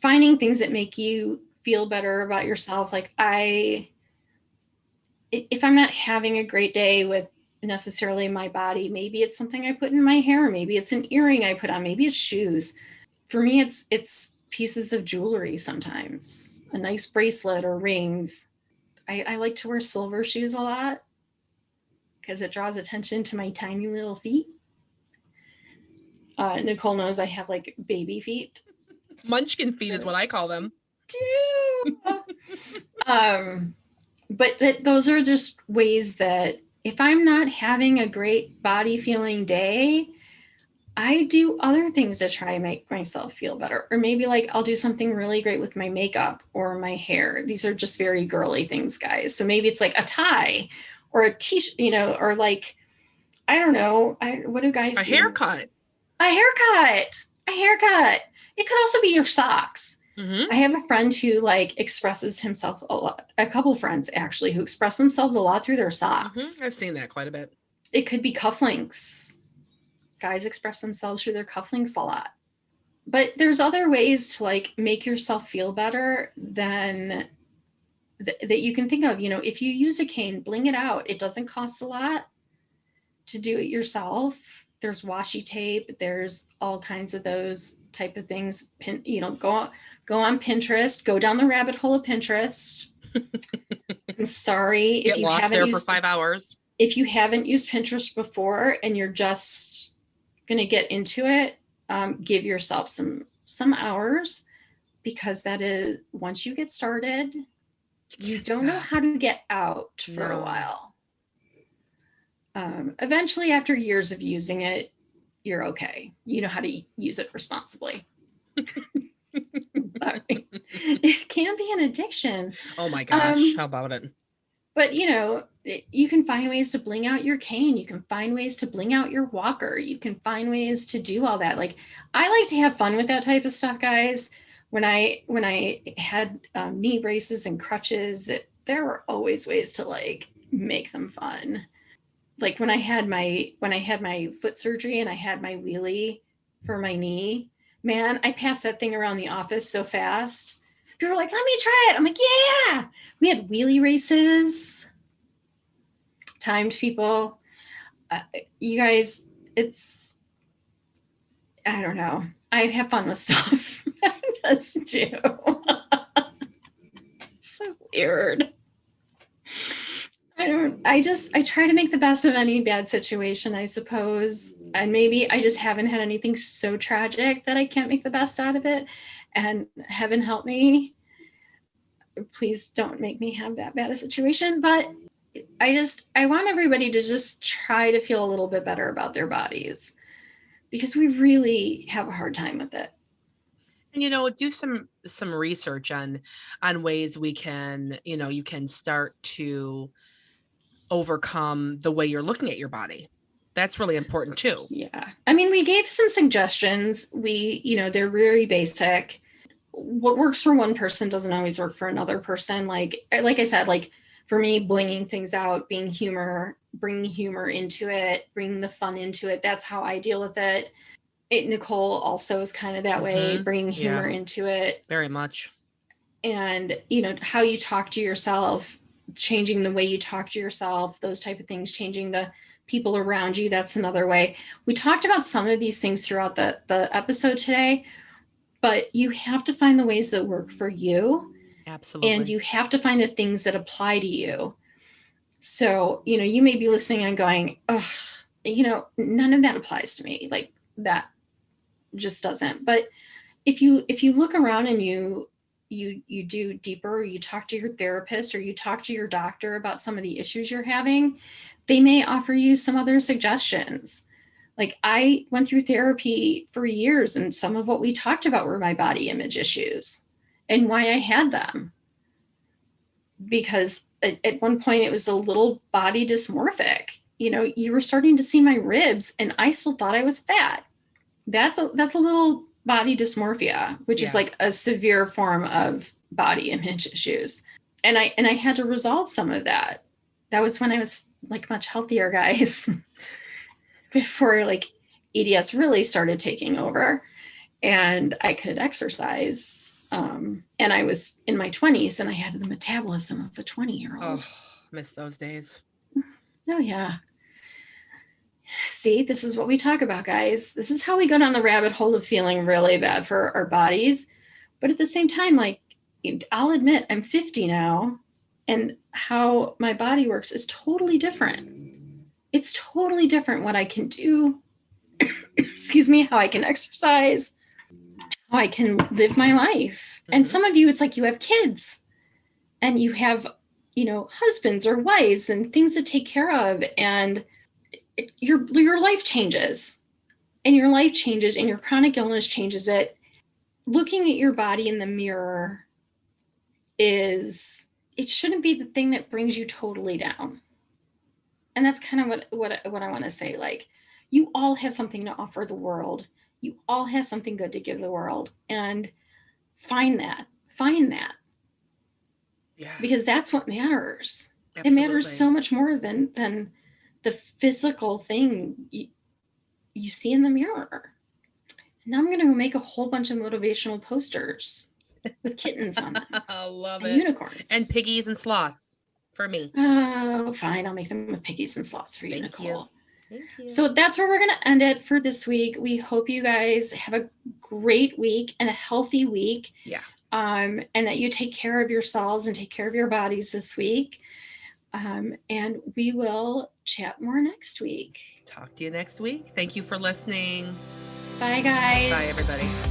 things that make you feel better about yourself. Like if I'm not having a great day with necessarily my body, maybe it's something I put in my hair, maybe it's an earring I put on, maybe it's shoes. For me, it's pieces of jewelry sometimes, a nice bracelet or rings. I like to wear silver shoes a lot because it draws attention to my tiny little feet. Nicole knows I have like baby feet. Munchkin feet is what I call them. But those are just ways that if I'm not having a great body feeling day, I do other things to try and make myself feel better. Or maybe like I'll do something really great with my makeup or my hair. These are just very girly things, guys. So maybe it's like a tie or a t-shirt, or like, I don't know. What do guys do? A haircut. It could also be your socks. Mm-hmm. I have a friend who like expresses himself a lot. A couple friends actually who express themselves a lot through their socks. Mm-hmm. I've seen that quite a bit. It could be cufflinks. Guys express themselves through their cufflinks a lot. But there's other ways to like make yourself feel better than that you can think of. If you use a cane, bling it out. It doesn't cost a lot to do it yourself. There's washi tape. There's all kinds of those type of things. Go on Pinterest. Go down the rabbit hole of Pinterest. I'm sorry if you haven't used for 5 hours. If you haven't used Pinterest before and you're just going to get into it, give yourself some hours, because that is, once you get started, you don't know how to get out for a while. Eventually, after years of using it, you're okay. You know how to use it responsibly. It can be an addiction. Oh my gosh, how about it? But you can find ways to bling out your cane. You can find ways to bling out your walker. You can find ways to do all that. Like, I like to have fun with that type of stuff, guys. When I had knee braces and crutches, there were always ways to like make them fun. Like when I had my foot surgery and I had my wheelie for my knee, man, I passed that thing around the office so fast. People were like, let me try it. I'm like, yeah. We had wheelie races, timed people. You guys, I don't know. I have fun with stuff. I just do. So weird. I try to make the best of any bad situation, I suppose. And maybe I just haven't had anything so tragic that I can't make the best out of it. And heaven help me. Please don't make me have that bad a situation. But I want everybody to just try to feel a little bit better about their bodies. because we really have a hard time with it. And, do some research on ways we can, you can start to overcome the way you're looking at your body. That's really important too. Yeah. I mean, we gave some suggestions. They're very basic. What works for one person doesn't always work for another person. Like I said, like for me, blinging things out, bringing humor into it, bringing the fun into it. That's how I deal with it. Nicole also is kind of that way, bringing humor into it. Very much. And, how you talk to yourself, changing the way you talk to yourself, those type of things, changing the people around you. That's another way. We talked about some of these things throughout the episode today, but you have to find the ways that work for you. Absolutely. And you have to find the things that apply to you. So, you may be listening and going, oh, none of that applies to me. Like that just doesn't. But if you look around and you do deeper, you talk to your therapist or you talk to your doctor about some of the issues you're having, they may offer you some other suggestions. Like I went through therapy for years, and some of what we talked about were my body image issues and why I had them. Because at one point it was a little body dysmorphic. You were starting to see my ribs and I still thought I was fat. That's a little body dysmorphia, which is like a severe form of body image issues. And I had to resolve some of that. That was when I was like much healthier, guys, before like EDS really started taking over and I could exercise. And I was in my 20s and I had the metabolism of a 20-year-old. Oh, miss those days. Oh yeah. See, this is what we talk about, guys. This is how we go down the rabbit hole of feeling really bad for our bodies. But at the same time, like, I'll admit I'm 50 now, and how my body works is totally different. It's totally different what I can do. Excuse me, how I can exercise, how I can live my life. And some of you, it's like you have kids and you have, husbands or wives and things to take care of. And your life changes, and your life changes, and your chronic illness changes it. Looking at your body in the mirror it shouldn't be the thing that brings you totally down. And that's kind of what I want to say. Like, you all have something to offer the world. You all have something good to give the world, and find that. Yeah. Because that's what matters. Absolutely. It matters so much more than the physical thing you see in the mirror. Now I'm going to make a whole bunch of motivational posters with kittens on them. I love and it. Unicorns. And piggies and sloths for me. Oh, fine. I'll make them with piggies and sloths for you, Thank Nicole. Thank you. So that's where we're going to end it for this week. We hope you guys have a great week and a healthy week. Yeah. And that you take care of yourselves and take care of your bodies this week. And we will chat more next week. Talk to you next week. Thank you for listening. Bye, guys. Bye, everybody.